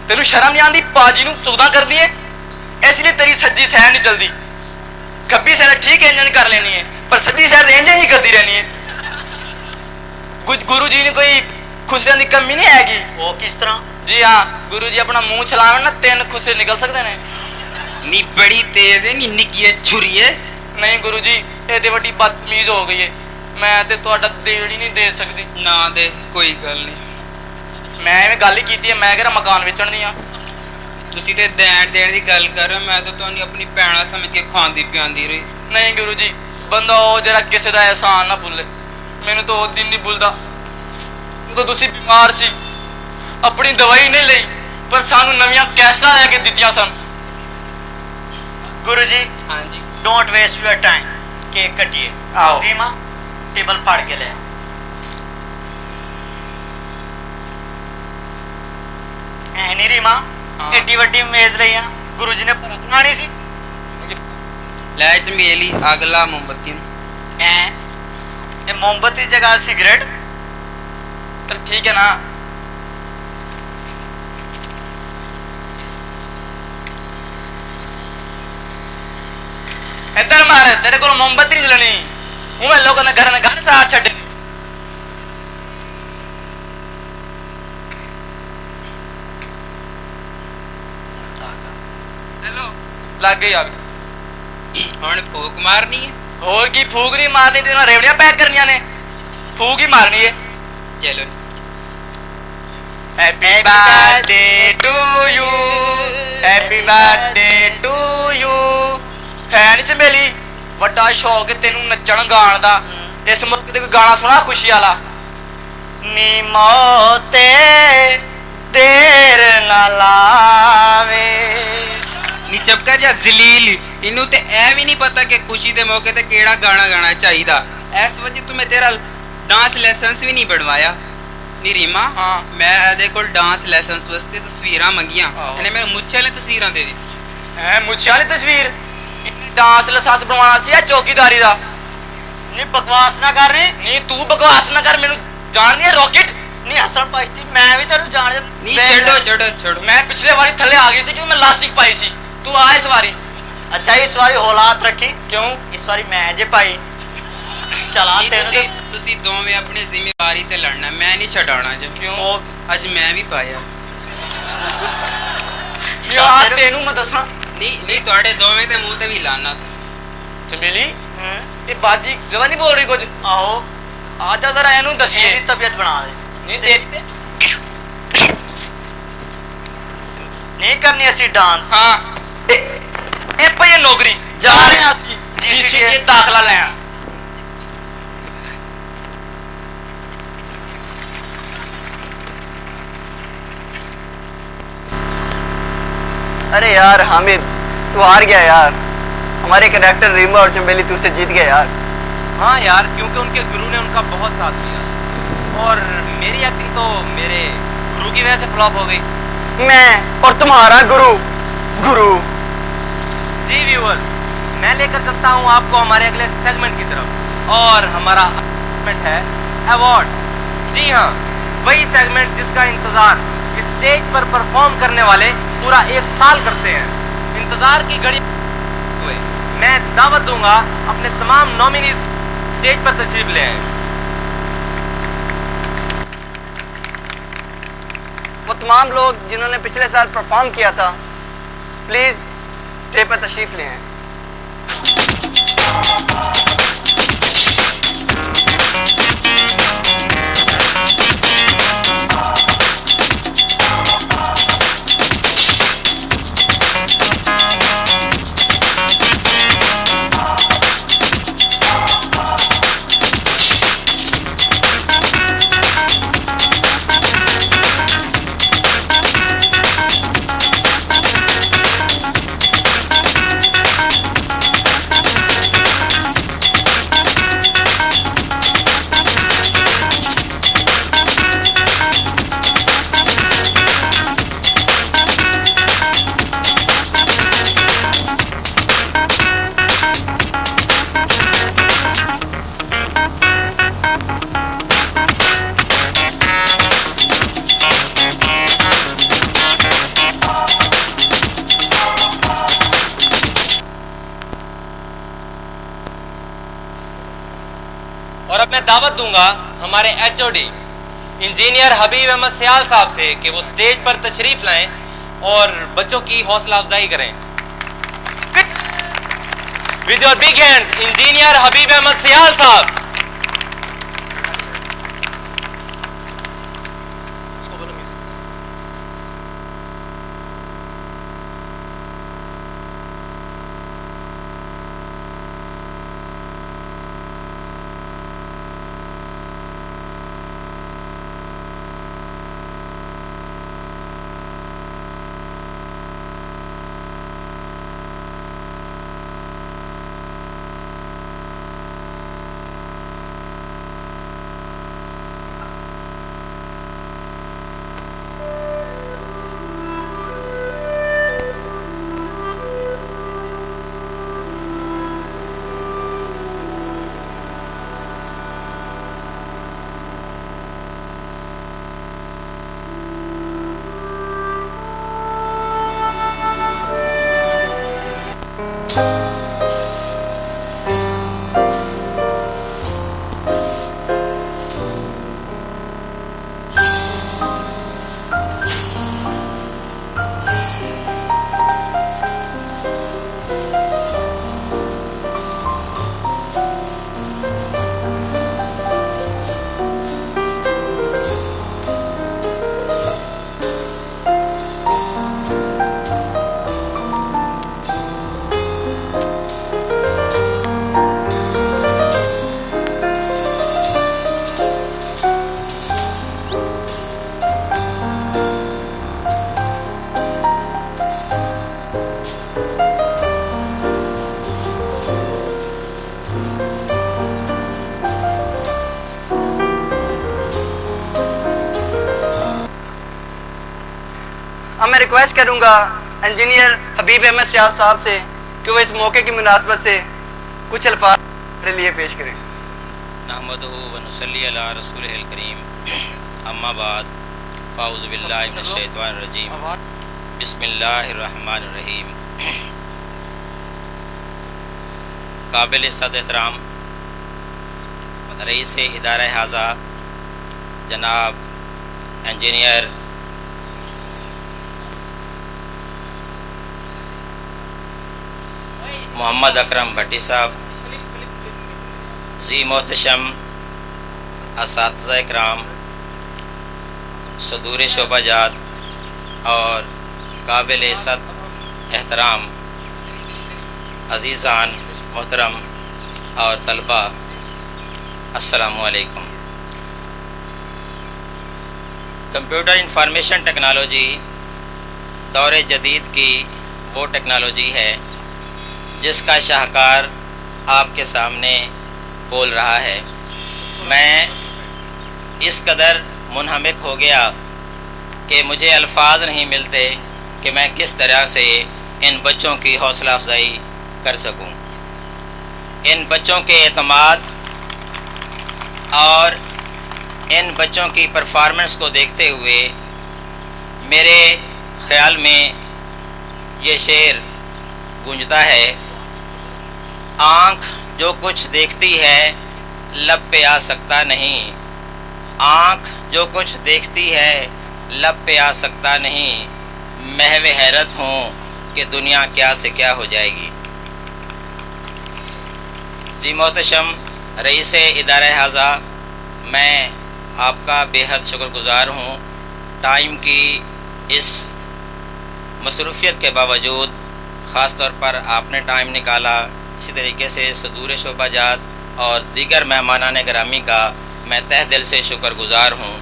ਤੈਨੂੰ ਸ਼ਰਮ ਨਹੀਂ ਆਉਂਦੀ? ਪਾਜੀ ਨੂੰ ਚੁਗਦਾ ਕਰਦੀ ਹੈ, ਇਸ ਲਈ ਤੇਰੀ ਸੱਜੀ ਸਹਿਰ ਨਹੀਂ ਚਲਦੀ। ਖੱਬੀ ਸਹਿਰ ਠੀਕ ਇੰਜਨ ਕਰ ਲੈਣੀ ਹੈ, ਪਰ ਸੱਜੀ ਸਹਿਰ ਇੰਜਨ ਹੀ ਕਰਦੀ ਰਹਿਣੀ ਹੈ। ਕੁਝ ਗੁਰੂ ਜੀ ਨੂੰ ਕੋਈ ਖੁਸ਼ੀਆਂ ਦੀ ਕਮੀ ਨਹੀਂ ਹੈਗੀ। ਉਹ ਕਿਸ ਤਰ੍ਹਾਂ? ਜੀ ਹਾਂ ਗੁਰੂ ਜੀ ਆਪਣਾ ਮੂੰਹ ਚਲਾਵਣ ਨਾ 3 ਖੁਸ਼ੇ ਨਿਕਲ ਸਕਦੇ ਨੇ। ਨੀ ਬੜੀ ਤੇਜ਼ ਹੈ ਨੀ ਨਿੱਕੀ ਛੁਰੀ ਹੈ। ਨਹੀਂ ਗੁਰੂ ਜੀ ਇਹ ਤੇ ਵੱਡੀ ਬਦਤਮੀਜ਼ ਹੋ ਗਈ ਹੈ, ਮੈਂ ਤੇ ਤੁਹਾਡਾ ਦੇੜ ਹੀ ਨਹੀਂ ਦੇ ਸਕਦੀ। ਨਾ ਦੇ ਕੋਈ ਗੱਲ ਨਹੀਂ। ਮੈਂ ਐਵੇਂ ਗੱਲ ਹੀ ਕੀਤੀ ਹੈ, ਮੈਂ ਕਿਹੜਾ ਮਕਾਨ ਵੇਚਣ ਦੀ ਆ। ਤੁਸੀਂ ਤੇ ਦੇਣ ਦੀ ਗੱਲ ਕਰ ਰਹੇ ਹੋ, ਮੈਂ ਤਾਂ ਤੁਹਾਨੂੰ ਆਪਣੀ ਭੈਣਾ ਸਮਝ ਕੇ ਖਾਂਦੀ ਪਿਆਂਦੀ ਰਹੀ। ਨਹੀਂ ਗੁਰੂ ਜੀ ਬੰਦਾ ਉਹ ਜਿਹੜਾ ਕਿਸੇ ਦਾ ਅਹਿਸਾਨ ਨਾ ਭੁੱਲੇ। ਮੈਨੂੰ ਤਾਂ ਉਹ ਦਿਨ ਨਹੀਂ ਭੁੱਲਦਾ ਜਦੋਂ ਤੁਸੀਂ ਬਿਮਾਰ ਸੀ, ਆਪਣੀ ਦਵਾਈ ਨਹੀਂ ਲਈ ਪਰ ਸਾਨੂੰ ਨਵੀਆਂ ਕੈਸਟਾਂ ਲੈ ਕੇ ਦਿੱਤੀਆਂ ਸਨ। ਗੁਰੂ ਜੀ ਹਾਂਜੀ don't waste your time. Cake ਕੱਟੀਏ। ਆਓ। ਰੀਮਾ ਟੇਬਲ ਫੜ ਕੇ ਲੈ। ਐ ਨਹੀਂ ਰੀਮਾ ਏਡੀ ਵੱਡੀ ਮੇਜ਼ ਲਈ ਆ, ਗੁਰੂ ਜੀ ਨੇ ਪਰਖਣਾ ਨਹੀਂ ਸੀ। ਲੈ ਚਮੇਲੀ ਅਗਲਾ ਮੋਮਬੱਤੀ ਨੂੰ। ਐ ਇਹ ਮੋਮਬੱਤੀ ਦੀ ਜਗ੍ਹਾ ਸਿਗਰਟ। ਚਲ ਠੀਕ ਹੈ ਨਾ। ਇੱਧਰ ਮਾਰ, ਤੇਰੇ ਕੋਲ ਮੋਮਬੱਤੀ ਨਹੀਂ ਜਲਣੀ। ਉਹ ਮੈਂ ਲੋਕਾਂ ਦੇ ਘਰਾਂ ਦੇ ਘਰ ਸਾੜ ਛੱਡੇ। ਹੈਲੋ ਲੱਗ ਗਈ ਆ। ਹੁਣ ਫੂਕ ਮਾਰਨੀ ਹੈ। ਹੋਰ ਕੀ ਫੂਕ ਨਹੀਂ ਮਾਰਨੀ, ਤੇ ਨਾਲ ਰੇਵੜੀਆਂ ਪੈਕ ਕਰਨੀਆਂ ਨੇ। ਫੂਕ ਹੀ ਮਾਰਨੀ ਏ। चलो happy birthday to you happy birthday to you है नी चमेली ਵੱਡਾ ਸ਼ੌਕ ਹੈ ਤੈਨੂੰ ਨੱਚਣ ਗਾਣ ਦਾ ਇਸ ਮੌਕੇ ਤੇ ਕੋਈ ਗਾਣਾ ਸੁਣਾ ਖੁਸ਼ੀ ਵਾਲਾ ਨੀ ਮੌਤੇ ਦੇਰ ਨਾ ਲਾਵੇ ਨੀ ਚੁੱਪ ਕਰ ਜਾ ਜ਼ਲੀਲ ਇਹਨੂੰ ਤੇ ਇਹ ਵੀ ਨਹੀਂ ਪਤਾ ਕਿ ਖੁਸ਼ੀ ਦੇ ਮੌਕੇ ਤੇ ਕਿਹੜਾ ਗਾਣਾ ਗਾਣਾ ਚਾਹੀਦਾ ਇਸ ਵਜ੍ਹਾ ਤੂੰ ਮੈਂ ਤੇਰਾ ਡਾਂਸ ਲੈਸਨਸ ਵੀ ਨਹੀਂ ਬਣਵਾਇਆ ਨੀ ਰੀਮਾ ਹਾਂ ਮੈਂ ਇਹਦੇ ਕੋਲ ਡਾਂਸ ਲੈਸਨਸ ਵਾਸਤੇ ਤਸਵੀਰਾਂ ਮੰਗੀਆਂ ਇਹਨੇ ਮੈਨੂੰ ਮੁੱਛਾਂ ਵਾਲੀ ਤਸਵੀਰਾਂ ਦੇ ਦਿੱਤੀ ਹੈ ਮੁੱਛ ਵਾਲੀ ਤਸਵੀਰ ਡਾਂਸ ਲਾਇਸੈਂਸ ਬਣਵਾਉਣਾ ਸੀ ਜਾਂ ਚੌਕੀਦਾਰੀ ਦਾ ਨੀ ਬਕਵਾਸ ਨਾ ਕਰ ਰਹੀ ਨਹੀਂ ਤੂੰ ਬਕਵਾਸ ਨਾ ਕਰ ਮੈਨੂੰ ਜਾਣਦੀ ਹੈ ਰੌਕਟ ਨੀ ਹਸਨ ਪਾਇਸਤੀ ਮੈਂ ਵੀ ਤੈਨੂੰ ਜਾਣ ਨਹੀਂ ਛੱਡੋ ਮੈਂ ਪਿਛਲੇ ਵਾਰੀ ਥੱਲੇ ਆ ਗਈ ਸੀ ਕਿਉਂਕਿ ਮੈਂ ਲਾਸਟਿਕ ਪਾਈ ਸੀ ਤੂੰ ਆ ਇਸ ਵਾਰੀ ਅੱਛਾ ਇਸ ਵਾਰੀ ਹੌਲਾਤ ਰੱਖੀ ਕਿਉਂ ਇਸ ਵਾਰੀ ਮੈਂ ਜੇ ਪਾਈ ਚਲਾ ਤੈਨੂੰ ਤੁਸੀਂ ਦੋਵੇਂ ਆਪਣੀ ਜ਼ਿੰਮੇਵਾਰੀ ਤੇ ਲੜਨਾ ਮੈਂ ਨਹੀਂ ਛਡਾਉਣਾ ਜੇ ਕਿਉਂ ਅੱਜ ਮੈਂ ਵੀ ਪਾਇਆ ਯਾਰ ਤੈਨੂੰ ਮੈਂ ਦੱਸਾਂ ਨਹੀਂ ਤੁਹਾਡੇ ਦੋਵੇਂ ਦੇ ਮੂੰਹ ਤੇ ਵੀ ਲਾਣਾ ਚਮੇਲੀ ਇਹ ਬਾਜੀ ਜਰਾ ਨਹੀਂ ਬੋਲ ਰਹੀ ਕੁਝ ਆਹੋ ਆ ਜਾ ਜ਼ਰਾ ਇਹਨੂੰ ਦੱਸੀਏ ਇਹਦੀ ਤਬੀਅਤ ਬਣਾ ਦੇ ਨਹੀਂ ਤੇ ਨਹੀਂ ਕਰਨੀ ਅਸੀਂ ਡਾਂਸ ਹਾਂ ਇਹ ਪਈ ਨੌਕਰੀ ਜਾ ਰਹੇ ਹਾਂ ਅਸੀਂ ਜੀਸੀਏ ਦਾਖਲਾ ਲੈਣ अरे यार हामिद तू हार गया यार हमारे कैरेक्टर रीमा और चंबेली तुझसे जीत गए यार हाँ यार क्योंकि उनके गुरु ने उनका बहुत साथ दिया और मेरी एक्टिंग तो मेरे गुरु की वजह से फ्लॉप हो गई मैं और तुम्हारा गुरु गुरु जी व्यूअर मैं लेकर चलता हूँ आपको हमारे अगले सेगमेंट की तरफ और हमारा सेगमेंट है अवार्ड जी हाँ वही सेगमेंट जिसका इंतजार स्टेज पर परफॉर्म करने वाले पूरा 1 साल करते हैं इंतजार की घड़ी हुए मैं दावत दूंगा अपने तमाम नॉमिनीज स्टेज पर तशरीफ ले आए वो तमाम लोग जिन्होंने पिछले साल परफॉर्म किया था प्लीज स्टेज पर तशरीफ ले आए और अब मैं दावत दूंगा हमारे एचओडी इंजीनियर हबीब अहमद सियाल साहब से कि वो स्टेज पर तशरीफ लाएं और बच्चों की हौसला अफजाई करें with your big hands engineer Habib Ahmed Sial sahab request करूँगा इंजीनियर हबीब अहमद सियाद साहब से कि वो इस मौके की मुनासबत से कुछ अल्फाज मेरे लिए पेश करें। नहमदुहु व नुसल्ली अला रसूलिहिल करीम, अम्मा बाद, फ़ाऊज़ु बिल्लाहि मिनश शैतानिर रजीम, बिस्मिल्लाहिर रहमानिर रहीम। काबिल सद एहतराम रईस इदारा हाज़ा जनाब इंजीनियर मोहम्मद अकरम भट्टी साहब, ज़ी मोहतशम असातिज़ा इकराम, सदूर शोबाजात और काबिल इज़्ज़त एहतराम अज़ीज़ान मोहतरम और तलबा, अस्सलामु अलैकुम। कंप्यूटर इंफॉर्मेशन टेक्नोलॉजी दौर जदीद की वो टेक्नोलॉजी है जिसका शाहकार आपके सामने बोल रहा है। मैं इस कदर मुनहमिक हो गया कि मुझे अल्फाज नहीं मिलते कि मैं किस तरह से इन बच्चों की हौसला अफजाई कर सकूं। इन बच्चों के एतमाद और इन बच्चों की परफॉर्मेंस को देखते हुए मेरे ख़्याल में ये शेर गूंजता है, आँख जो कुछ देखती है लब पे आ सकता नहीं, आँख जो कुछ देखती है लब पे आ सकता नहीं, महवे हैरत हूँ कि दुनिया क्या से क्या हो जाएगी। ज़ी मोहतशम रईस इदारा हाज़ा, मैं आपका बेहद शुक्रगुज़ार हूँ। टाइम की इस मसरूफ़ियत के बावजूद ख़ास तौर पर आपने टाइम निकाला। इसी तरीके से सदूर शोबाजात और दीगर मेहमानान गिरामी का मैं तहे दिल से शुक्रगुज़ार हूँ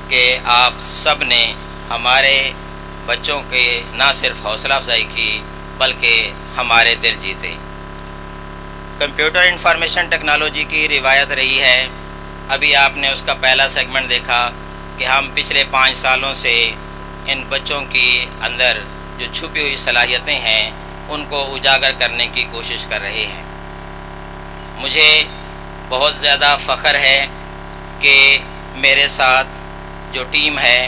कि आप सब ने हमारे बच्चों के ना सिर्फ हौसला अफजाई की बल्कि हमारे दिल जीते। कंप्यूटर इंफॉर्मेशन टेक्नोलॉजी की रिवायत रही है, अभी आपने उसका पहला सेगमेंट देखा कि हम पिछले 5 सालों से इन बच्चों की अंदर जो छुपी हुई सलाहियतें हैं उनको उजागर करने की कोशिश कर रहे हैं। मुझे बहुत ज़्यादा फ़ख्र है कि मेरे साथ जो टीम है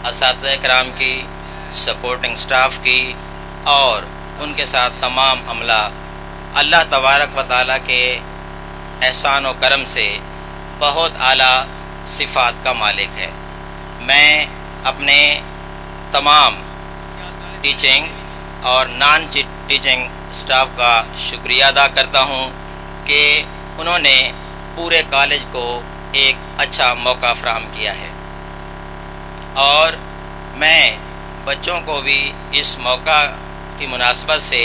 असातिज़ा इकराम की, सपोर्टिंग स्टाफ की और उनके साथ तमाम अमला अल्लाह तबारक व तआला के एहसान व करम से बहुत आला सिफ़ात का मालिक है। मैं अपने तमाम टीचिंग और नॉन टीचिंग स्टाफ का शुक्रिया अदा करता हूँ कि उन्होंने पूरे कॉलेज को एक अच्छा मौका फ़राहम किया है और मैं बच्चों को भी इस मौका की मुनासबत से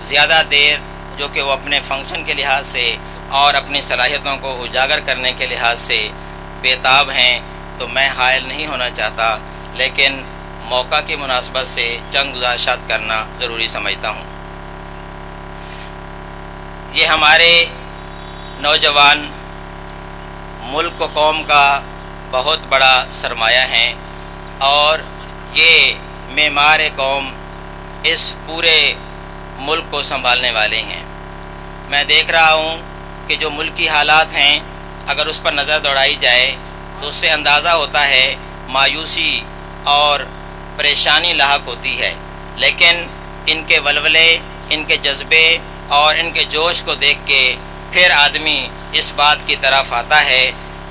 ज़्यादा देर जो कि वो अपने फंक्शन के लिहाज से और अपनी सलाहियतों को उजागर करने के लिहाज से बेताब हैं तो मैं हायल नहीं होना चाहता, लेकिन मौका की मुनासबत से चंद गुज़ारिशात करना ज़रूरी समझता हूँ। ये हमारे नौजवान मुल्क व कौम का बहुत बड़ा सरमाया हैं और ये मेमार कौम इस पूरे मुल्क को संभालने वाले हैं। मैं देख रहा हूँ कि जो मुल्क की हालात हैं अगर उस पर नज़र दौड़ाई जाए तो उससे अंदाज़ा होता है मायूसी और परेशानी लाहक होती है, लेकिन इनके वलवले, इनके जज्बे और इनके जोश को देख के फिर आदमी इस बात की तरफ आता है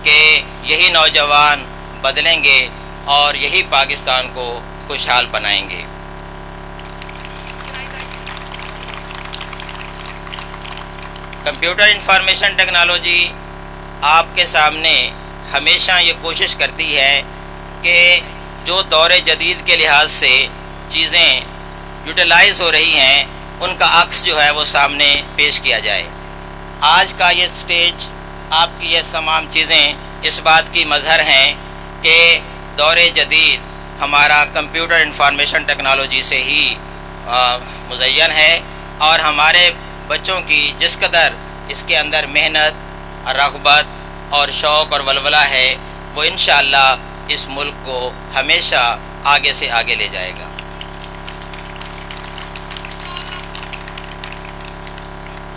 कि यही नौजवान बदलेंगे और यही पाकिस्तान को खुशहाल बनाएंगे। कंप्यूटर इंफॉर्मेशन टेक्नोलॉजी आपके सामने हमेशा ये कोशिश करती है कि जो दौर जदीद के लिहाज से चीज़ें यूटिलाइज़ हो रही हैं उनका अक्स जो है वो सामने पेश किया जाए। आज का ये स्टेज, आपकी ये तमाम चीज़ें इस बात की मज़हर हैं कि दौर जदीद हमारा कंप्यूटर इंफॉर्मेशन टेक्नोलॉजी से ही मुज़य्यन है और हमारे बच्चों की जिस कदर इसके अंदर मेहनत, रग़बत और शौक़ और वलवला है वो इंशाअल्लाह इस मुल्क को हमेशा आगे से आगे ले जाएगा।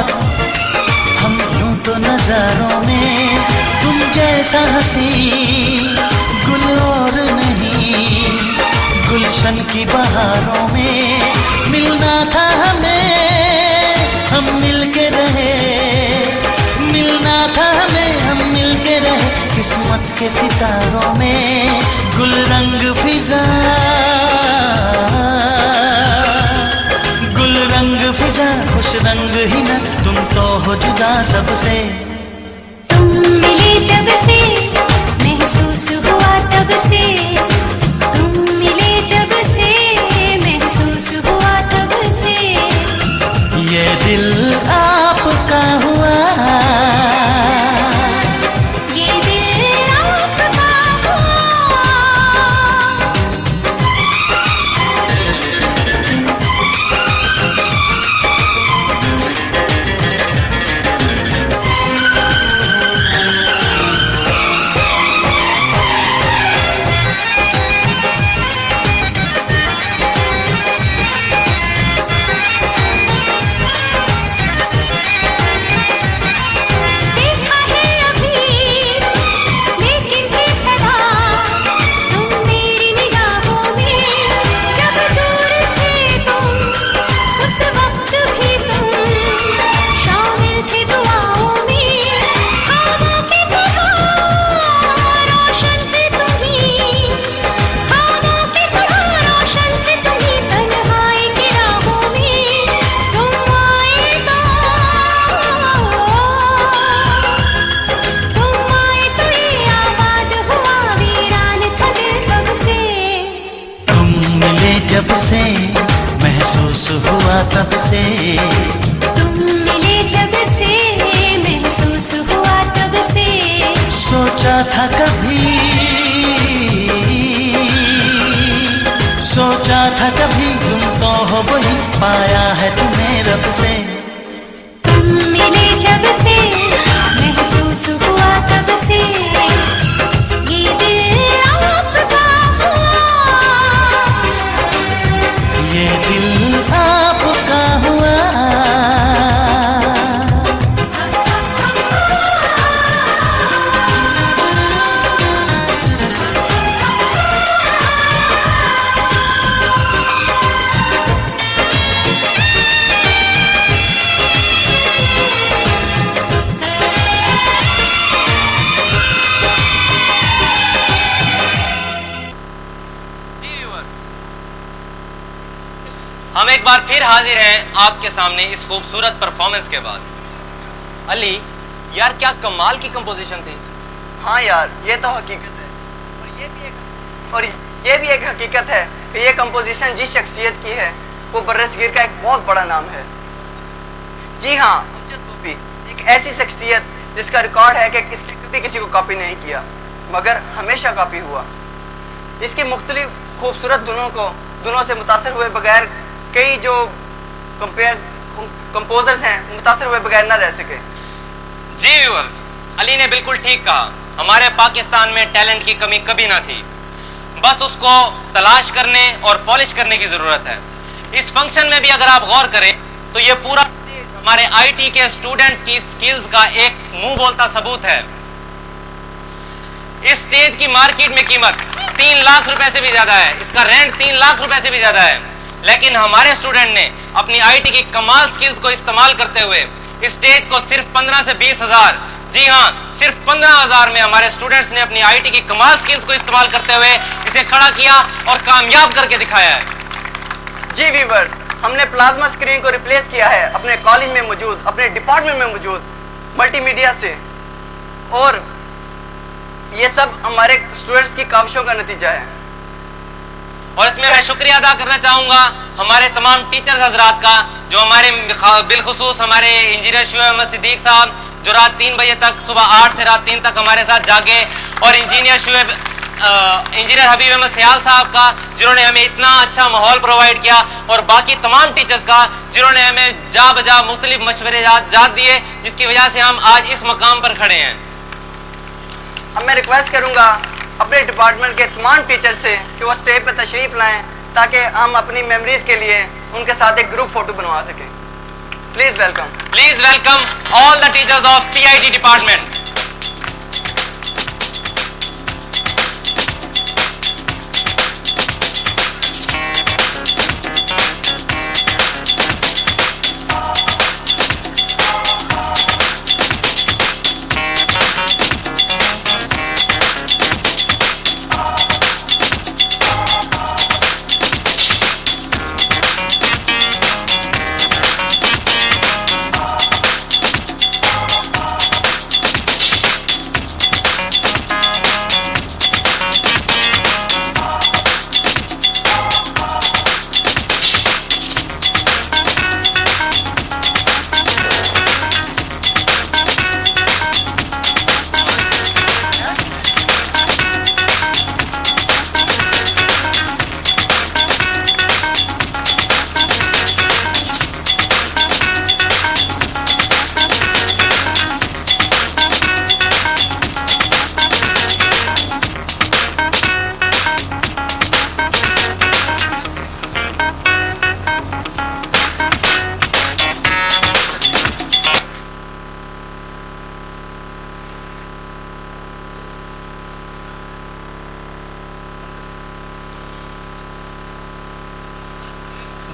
बहुत, हम यूं तो नजारों में तुम जैसा हंसी गुल और नहीं, गुलशन की बहारों में मिलना था हमें, हम मिलके रहे, मिलना था हमें, हम मिलके रहे, किस्मत के सितारों में गुल रंग फिजा, गुल रंग फिजा, खुश रंग ही न, तुम तो हो जुदा सबसे। तुम मिले जब से महसूस हुआ तब से, तुम मिले जब से महसूस हुआ तब से, ये दिल आपका हुआ, ये दिल आपका हुआ। देखा है अभी लेकिन भी सदा, तुम मेरी निगाहों में जब दूर थे तुम, उस वक्त भी तुम शामिल थे दुआओं में, ख्वाबों की तरह रोशन थे तुम्ही, ख्वाबों की तरह रोशन थे तुम्ही, तन्हाई की राहों में तुम आए तो, तुम आए तो ये आबाद हुआ, वीरान था दिल तब से। तुम मिले जब से महसूस हुआ तब से, तुम मिले जब से महसूस हुआ तब से, सोचा था कभी, सोचा था कभी, तुम तो हो वही, पाया है तुम्हें रब से। तुम मिले जब से महसूस हुआ तब से, ये दिल आपका हुआ, ये दिल आपका हुआ। हम एक बार फिर हाजिर हैं आपके सामने इस खूबसूरत परफॉर्मेंस के बाद। अली यार क्या कमाल की कंपोजिशन थी। हाँ यार, ये तो हकीकत है, और ये भी एक हकीकत है कि ये कंपोजिशन जिस शख्सियत की है वो बर्रसगीर का एक बहुत बड़ा नाम है। जी हाँ, अमजद तोपी एक ऐसी शख्सियत जिसका रिकॉर्ड है कि इसने कभी किसी को कॉपी नहीं किया मगर हमेशा कॉपी हुआ। इसकी मुख्तलिफ खूबसूरत धुनों से मुतासर हुए बगैर कई जो कंपोजर्स हैं मुतासर हुए बगैर ना रह सके। जी व्यूअर्स, अली ने बिल्कुल ठीक कहा, हमारे पाकिस्तान में टैलेंट की कमी कभी ना थी, बस उसको तलाश करने और पॉलिश करने की ज़रूरत है। इस फंक्शन में भी अगर आप गौर करें तो ये पूरा हमारे आईटी के स्टूडेंट्स की स्किल्स का एक मुंह बोलता सबूत है। इस स्टेज की मार्केट में कीमत 3 लाख रुपए से भी ज्यादा है, इसका रेंट 3 लाख रुपए से भी ज्यादा है, लेकिन हमारे स्टूडेंट ने अपनी आईटी की कमाल स्किल्स को इस्तेमाल करते हुए इस स्टेज को सिर्फ 15 से 20 हजार, जी हाँ सिर्फ 15,000 में हमारे स्टूडेंट्स ने अपनी आईटी की कमाल स्किल्स को इस्तेमाल करते हुए इसे खड़ा किया और कामयाब करके दिखाया है। जी व्यूअर्स, हमने प्लाज्मा स्क्रीन को रिप्लेस किया है अपने कॉलेज में मौजूद, अपने डिपार्टमेंट में मौजूद मल्टीमीडिया से, और ये सब हमारे स्टूडेंट्स की काविशों का नतीजा है। और इसमें मैं शुक्रिया अदा करना चाहूँगा हमारे तमाम टीचर्स हजरात का, जो हमारे बिलखुसूस हमारे इंजीनियर शुएब अहमद सिद्दीक साहब जो रात 3 बजे तक, सुबह 8 से रात 3 तक हमारे साथ जागे, और इंजीनियर हबीब अहमद सयाल साहब का जिन्होंने हमें इतना अच्छा माहौल प्रोवाइड किया, और बाकी तमाम टीचर्स का जिन्होंने हमें जा बजा मुख्तलिफ मशवरे जात दिए, जिसकी वजह से हम आज इस मकाम पर खड़े हैं। अब मैं रिक्वेस्ट करूंगा अपने डिपार्टमेंट के तमाम टीचर से कि वो स्टेज पर तशरीफ लाएं ताकि हम अपनी मेमोरीज के लिए उनके साथ एक ग्रुप फोटो बनवा सकें। Please welcome. Please welcome all the teachers of CIT department.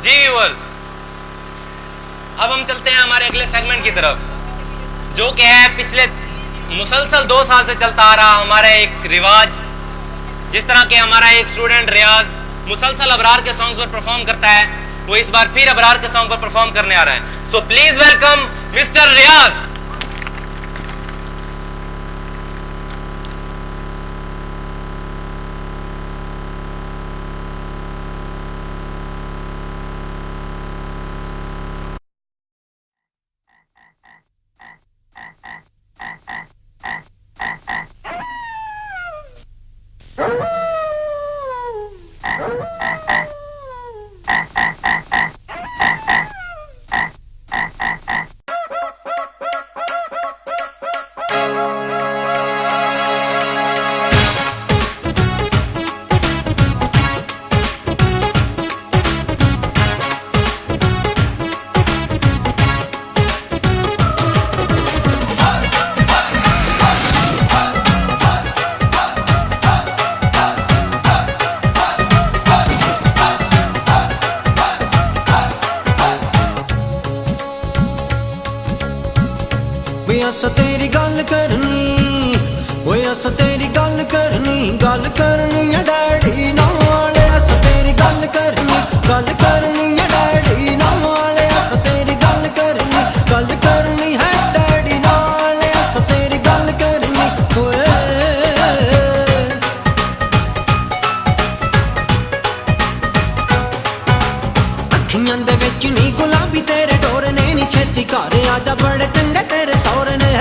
जी व्यूअर्स, अब हम चलते हैं हमारे अगले सेगमेंट की तरफ, जो कि है पिछले मुसलसल 2 साल से चलता आ रहा हमारा एक रिवाज। जिस तरह के हमारा एक स्टूडेंट रियाज मुसलसल अबरार के सॉन्ग्स पर परफॉर्म करता है, वो इस बार फिर अबरार के सॉन्ग पर परफॉर्म करने आ रहा है। सो प्लीज वेलकम मिस्टर रियाज। अस तेरी गल करनी, ओए अस तेरी गल करनी है डैडी नाल। अस तेरी गल करनी है डैडी नाल। अस तेरी गल करनी है डैडी नाल। अस तेरी गल करनी ओए। अखियां दे विच नी गुलाबी तेरे डोर ने नी, छेती घर आजा बड़े चंगे तेरे सौरे ने।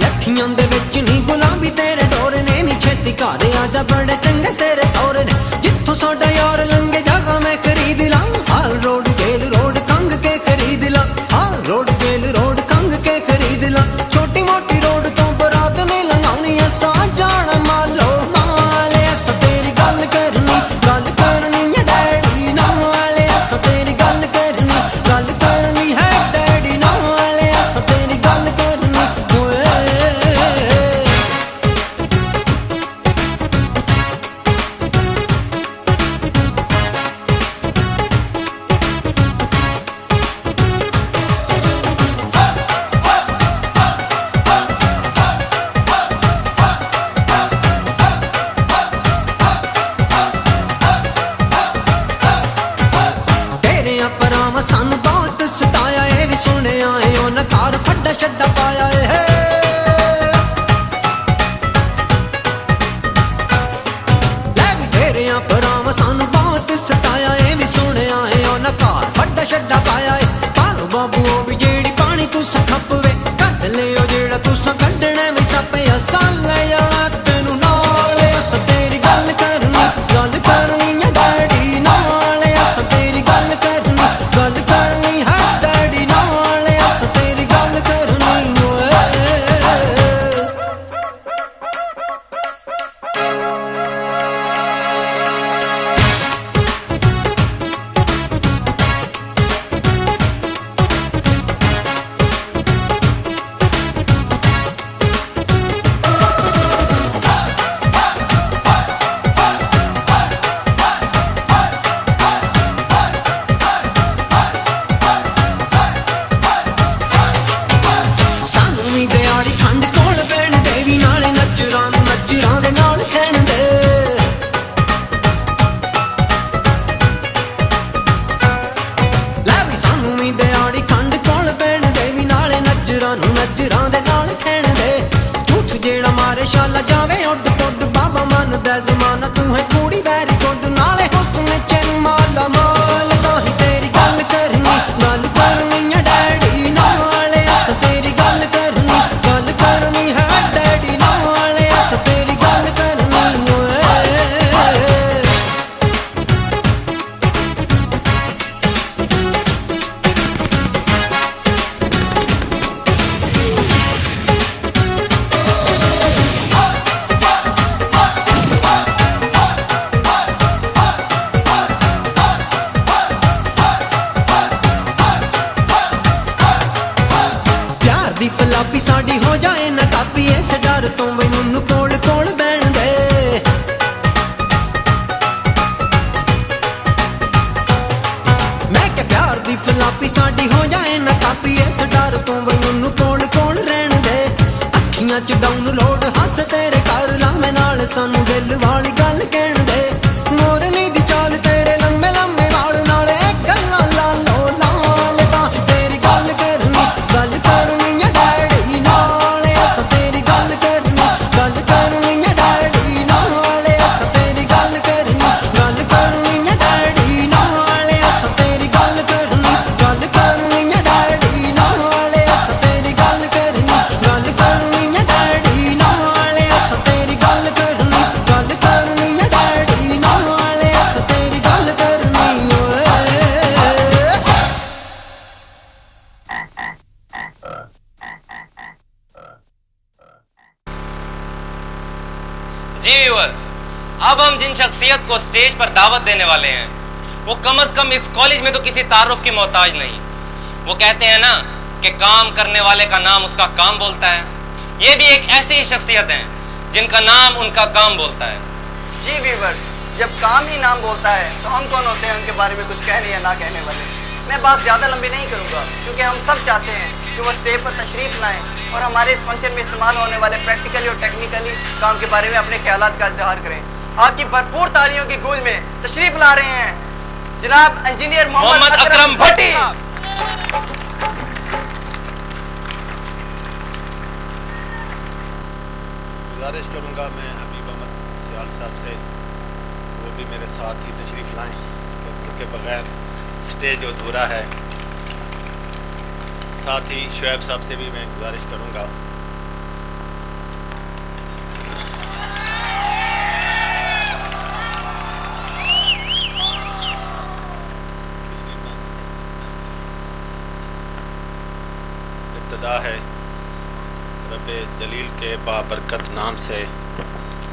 अखियां दे विच नी गुलाबी तेरे डोर ने नी, छेती घर आजा बड़े चंगे तेरे सौरे ने। जिथों साडा यार लंघे जगह मैं खरीद ला, हाल रोड गेल रोड कंग के खरीद ला, हाल रोड गेल रोड कंग के खरीद ला। छोटी मोटी रोड तो बरात ने लंघानी है, सा जाना मालो माल। अस तेरी गल करनी है डैडी नाल। अस तेरी गल करनी है डैडी नाल। अस तेरी गल करनी ओए। पराम सन बहुत सताया है, भी सुने आए उन कार फड्डा शड्डा पाया है। ले भी तेरे पराम सन बहुत सताया है, भी सुने आए उन कार फड्डा शड्डा पाया है। पालो बाबू ओ भी जेड़ी पानी तू खपवे, कट ले ओ जेड़ा तू कड्डना में सप साल जाना तेनू नाल। अस तेरी गल करनी है डैडी नाल। अस तेरी गल करनी है डैडी नाल। अस तेरी गल करनी ओए। ਸਾਡੀ ਹੋ ਜਾਏ ਨਾ ਕਾਪੀ ਇਸ ਡਰ ਤੋਂ ਵੀ ਮੈਨੂੰ ਕੋਲ ਕੋਲ ਬਹਿਣ ਦੇ ਮੈਂ ਕਿ ਪਿਆਰ ਦੀ ਫਲਾਪੀ ਸਾਡੀ ਹੋ ਜਾਏ ਨਾ ਕਾਪੀ ਇਸ ਡਰ ਤੋਂ ਵੀ ਮੈਨੂੰ ਕੋਲ ਕੋਲ ਰਹਿਣ ਦੇ ਅੱਖੀਆਂ 'ਚ ਡਾਊਨਲੋਡ ਹੱਸ ਤੇਰੇ ਕਰ ਲਾ ਮੈਂ ਨਾਲ ਸਾਨੂੰ ਦਿਲ ਵਾਲੀ ਗੱਲ ਕਹਿਣ ਦੇ ਮੋਰਨੀ ਦੀ ਚਾਲ ਤੇਰੇ ਲੰਮੇ ਲੰਮੇ ਵਾਲ ਨਾਲੇ ਗੱਲਾਂ ਲਾਲੋ ਲਾਲ ਤਾਂ ਤੇਰੀ ਗੱਲ ਕਰਨੀ ਆ ਡੈਡੀ ਨਾਲ ਅਸਾਂ ਤੇਰੀ ਗੱਲ ਕਰਨੀ ਆ ਡੈਡੀ ਨਾਲ ਅਸਾਂ ਤੇਰੀ ਗੱਲ ਕਰਨੀ ਆ ਡੈਡੀ ਨਾਲ ਅਸਾਂ ਤੇਰੀ ਗੱਲ ਕਰਨੀ ਆ ਡੈਡੀ ਨਾਲ ਅਸਾਂ ਤੇਰੀ ਗੱਲ ਕਰਨੀ ਆ ਡੈਡੀ ਨਾਲ ਅਸਾਂ ਤੇਰੀ ਗੱਲ ਕਰਨੀ ਆ ਡੈਡੀ ਨਾਲ ਅਸਾਂ ਤੇਰੀ ਗੱਲ ਕਰਨੀ ਓਏ जी व्यूअर्स, अब हम जिन शख्सियत को स्टेज पर दावत देने वाले हैं वो कम से कम इस कॉलेज में तो किसी तारुफ की मोहताज नहीं। वो कहते हैं ना कि काम करने वाले का नाम उसका काम बोलता है। ये भी एक ऐसी ही शख्सियत है जिनका नाम उनका काम बोलता है। जी व्यूअर्स, जब काम ही नाम बोलता है तो हम कौन होते हैं उनके बारे में कुछ कहने या ना कहने वाले। मैं बात ज़्यादा लंबी नहीं करूँगा क्योंकि हम सब चाहते हैं कि वो स्टेज पर तशरीफ़ लाएँ और हमारे इस फंक्शन में इस्तेमाल होने वाले प्रैक्टिकली और टेक्निकली काम के बारे में अपने ख्यालात का इजहार करें। आपकी भरपूर तालियों की गूंज में तशरीफ़ ला रहे हैं जनाब इंजीनियर मोहम्मद अकरम भट्टी। गुजारिश करूँगा मैं हबीब अहमद सियाल साहब से वो भी मेरे साथ ही तशरीफ़ लाएँ क्योंकि उनके बगैर स्टेज अधूरा है। साथ ही शुएब साहब से भी मैं गुजारिश करूँगा इब्तिदा है रब्बे जलील के बाबरकत नाम से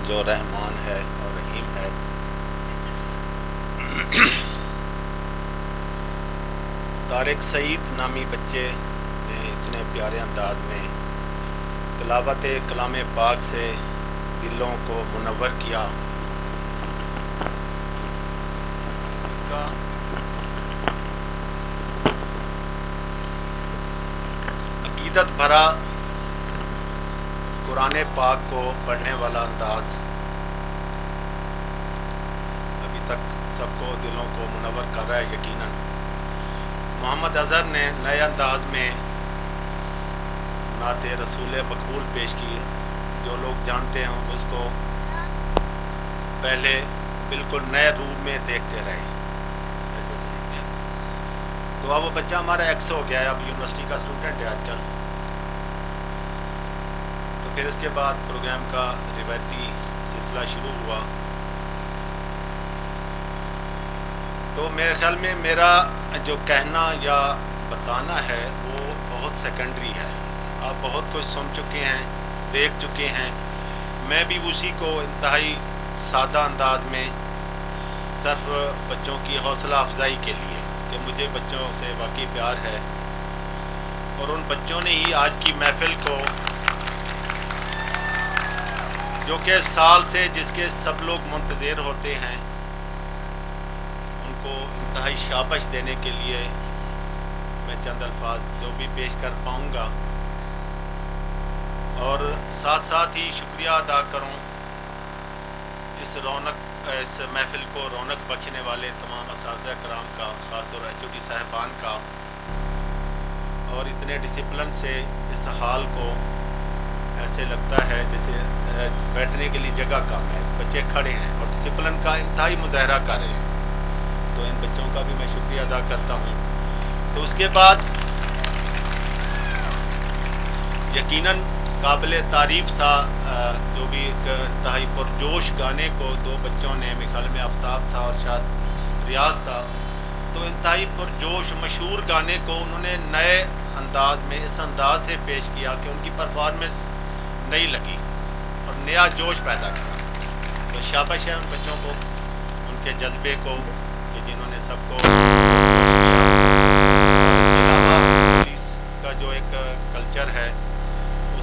जो रहमान है और रहीम है। तारिक सईद नामी बच्चे ने इतने प्यारे अंदाज में तिलावत कलाम पाक से दिलों को मुनव्वर किया। इसका अकीदत भरा कुरान पाक को पढ़ने वाला अंदाज अभी तक सबको दिलों को मुनव्वर कर रहा है। यकीनन मोहम्मद अजहर ने नए अंदाज में नाते रसूल मकबूल पेश की। जो लोग जानते हैं उसको पहले बिल्कुल नए रूप में देखते रहे। तो अब वो बच्चा हमारा एक्स हो गया है, अब यूनिवर्सिटी का स्टूडेंट है आजकल। तो फिर इसके बाद प्रोग्राम का रिवायती सिलसिला शुरू हुआ। तो मेरे ख्याल में मेरा जो कहना या बताना है वो बहुत सेकेंडरी है। आप बहुत कुछ सुन चुके हैं, देख चुके हैं। मैं भी उसी को इंतहाई सादा अंदाज में सिर्फ बच्चों की हौसला अफजाई के लिए कि मुझे बच्चों से वाकई प्यार है और उन बच्चों ने ही आज की महफिल को जो कि साल से जिसके सब लोग मुंतज़िर होते हैं उनको इंतहाई शाबाश देने के लिए मैं चंद अल्फाज जो भी पेश कर पाऊँगा और साथ साथ ही शुक्रिया अदा करूँ इस महफिल को रौनक बख्शने वाले तमाम असातिज़ा कराम का, ख़ास तौर HOD साहिबान का, और इतने डिसिप्लिन से इस हाल को ऐसे लगता है जैसे बैठने के लिए जगह कम है, बच्चे खड़े हैं और डिसिप्लिन का इंतहाई मुजाहरा कर रहे हैं। तो इन बच्चों का भी मैं शुक्रिया अदा करता हूँ। तो उसके बाद यकीनन काबिल तारीफ़ था जो भी इंतहाई पुरजोश गाने को दो बच्चों ने, मिखाल में आफ्ताब था और शायद रियाज था, तो इंतहाई पुरजोश मशहूर गाने को उन्होंने नए अंदाज में इस अंदाज से पेश किया कि उनकी परफॉर्मेंस नई लगी और नया जोश पैदा किया। तो शाबाश है उन बच्चों को, उनके जज्बे को कि जिन्होंने सबको। पुलिस का जो एक कल्चर है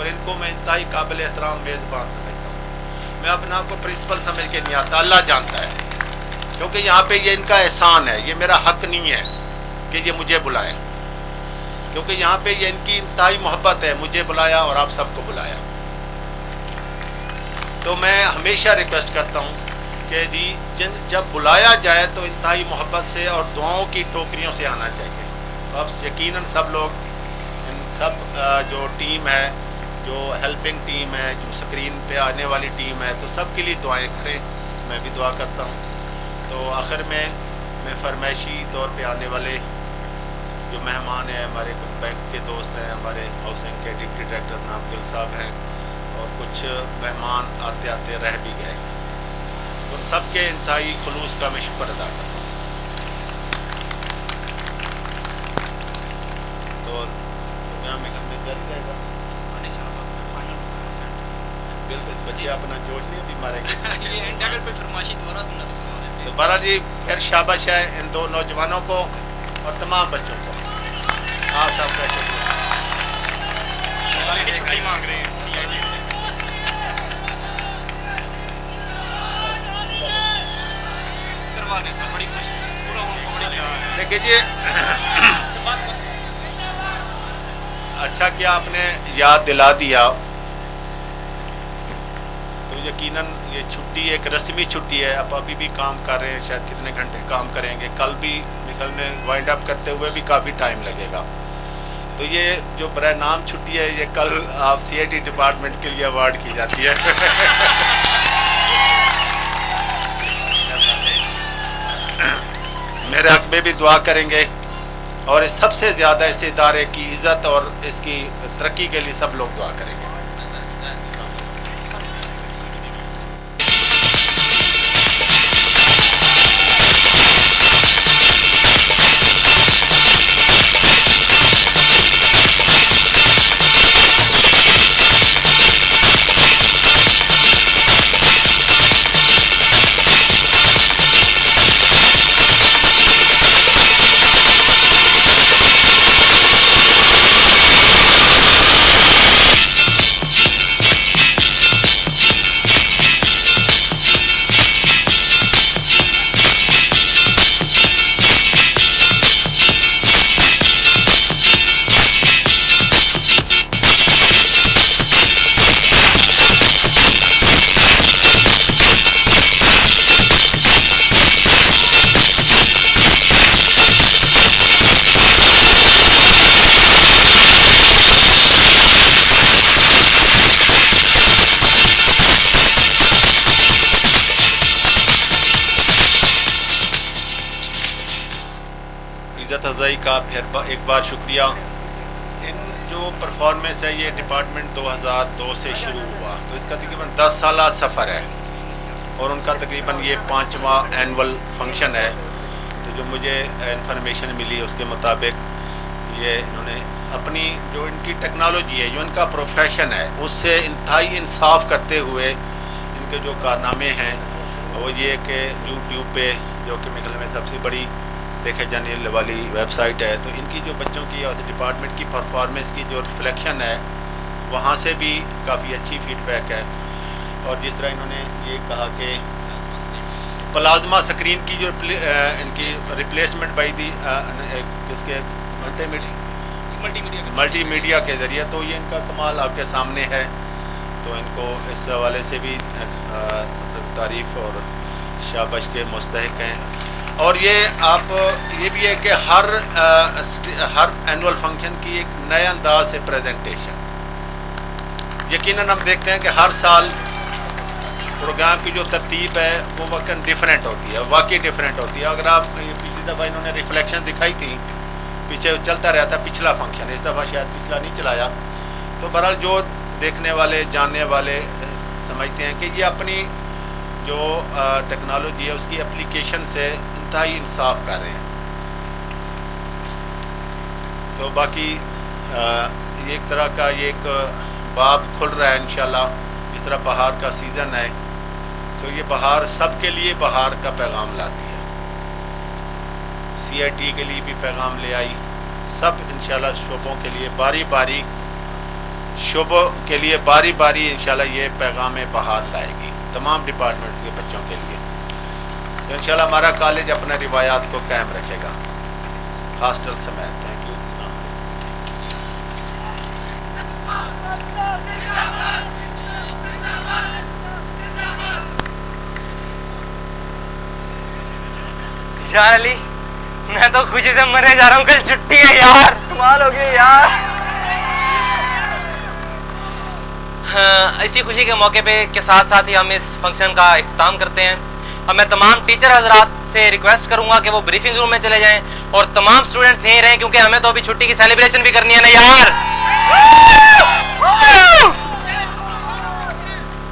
और इनको मैं इंतहाई काबिल एहतराम मेज़बान समझता हूँ। मैं अपने आप को प्रिंसिपल समझ के नहीं आता, अल्लाह जानता है, क्योंकि यहाँ पे ये इनका एहसान है, ये मेरा हक नहीं है कि ये मुझे बुलाएं, क्योंकि यहाँ पे ये इनकी इंतहाई मोहब्बत है, मुझे बुलाया और आप सबको बुलाया। तो मैं हमेशा रिक्वेस्ट करता हूँ कि जी जब बुलाया जाए तो इंतहाई मोहब्बत से और दुआओं की टोकरियों से आना चाहिए। तो अब यकीनन सब लोग, सब जो टीम है, जो हेल्पिंग टीम है, जो स्क्रीन पे आने वाली टीम है, तो सब के लिए दुआएं करें, मैं भी दुआ करता हूँ। तो आखिर में मैं फरमाइशी तौर पे आने वाले जो मेहमान हैं, हमारे कुछ बैंक के दोस्त हैं, हमारे हाउसिंग के डिप्टी डायरेक्टर नामगिल साहब हैं, और कुछ मेहमान आते आते रह भी गए, तो सब के इंतहाई खुलूस का मैं शुक्र अदा करता हूँ। तो प्रोग्राम में करने जारी रहेगा, बिल्कुल बच्चे अपना जोश नहीं भी मारेंगे। तो बारा जी फिर शाबाश है इन दो नौजवानों को और तमाम बच्चों को। आप सबका शुक्रिया। छुट्टी मांग रहे हैं करवाने से बड़ी खुशी, पूरा उनको बड़ी चाह है। देखिए जी, अच्छा क्या आपने याद दिला दिया। तो यकीनन ये छुट्टी एक रस्मी छुट्टी है, अब अभी भी काम कर रहे हैं, शायद कितने घंटे काम करेंगे, कल भी निकलने वाइंड अप करते हुए भी काफ़ी टाइम लगेगा। तो ये जो बराह नाम छुट्टी है, ये कल आप CIT डिपार्टमेंट के लिए अवार्ड की जाती है। मेरे हक में भी दुआ करेंगे, और सबसे ज़्यादा इस इदारे की इज़्ज़त और इसकी तरक्की के लिए सब लोग दुआ करेंगे। इज़्ज़त अफ़ज़ाई का फिर एक बार शुक्रिया। इन जो परफॉर्मेंस है ये डिपार्टमेंट 2002 से शुरू हुआ, तो इसका तकरीबन 10 साल सफ़र है, और उनका तकरीबन ये 5वां एनुअल फंक्शन है। तो जो मुझे इंफॉर्मेशन मिली उसके मुताबिक ये इन्होंने अपनी जो इनकी टेक्नोलॉजी है, जो इनका प्रोफेशन है, उससे इंतहाई इंसाफ करते हुए इनके जो कारनामे हैं वो ये कि यूट्यूब पे, जो कि मेरे ख्याल में सबसे बड़ी देखे जाने वाली वेबसाइट है, तो इनकी जो बच्चों की और डिपार्टमेंट की परफॉर्मेंस की जो रिफ्लेक्शन है वहाँ से भी काफ़ी अच्छी फीडबैक है। और जिस तरह इन्होंने ये कहा कि प्लाज्मा स्क्रीन की जो इनकी रिप्लेसमेंट बाई दी इसके मल्टीमीडिया के ज़रिए, तो ये इनका कमाल आपके सामने है। तो इनको इस हवाले से भी तारीफ़ और शाबाश के मुस्तहिक हैं। और ये आप ये भी है कि हर एनुअल फंक्शन की एक नए अंदाज से प्रेजेंटेशन, यकीनन हम देखते हैं कि हर साल प्रोग्राम की जो तरतीब है वो वक्न डिफरेंट होती है, वाकई डिफरेंट होती है। अगर आप ये पिछली दफ़ा इन्होंने रिफ्लेक्शन दिखाई थी, पीछे चलता रहा था पिछला फंक्शन, इस दफ़ा शायद पिछला नहीं चलाया। तो बहरहाल जो देखने वाले जानने वाले समझते हैं कि ये अपनी जो टेक्नोलॉजी है उसकी एप्लीकेशन से इंतहाई इंसाफ कर रहे हैं। तो बाकी ये एक तरह का ये एक बाब खुल रहा है इंशाल्लाह। जिस तरह बहार का सीज़न है, तो ये बहार सब के लिए बहार का पैगाम लाती है। CIT के लिए भी पैगाम ले आई, सब इंशाल्लाह शोबों के लिए बारी बारी शुबों के लिए बारी बारी इंशाल्लाह ये पैगाम बहार लाएगी तमाम डिपार्टमेंट्स के बच्चों के लिए। तो इंशाल्लाह हमारा कॉलेज अपना रिवायात को कायम रखेगा हॉस्टल समेत। Thank you. यार अली, मैं तो खुशी से मरने जा रहा हूँ, कल छुट्टी है यार। कमाल हो गई यार। हाँ, इसी खुशी के मौके पे के साथ साथ ही हम इस फंक्शन का इख्तिताम करते हैं। अब मैं तमाम टीचर हजरात से रिक्वेस्ट करूंगा कि वो ब्रीफिंग रूम में चले जाएं और तमाम स्टूडेंट्स यहीं रहें, क्योंकि हमें तो अभी छुट्टी की सेलिब्रेशन भी करनी है ना यार।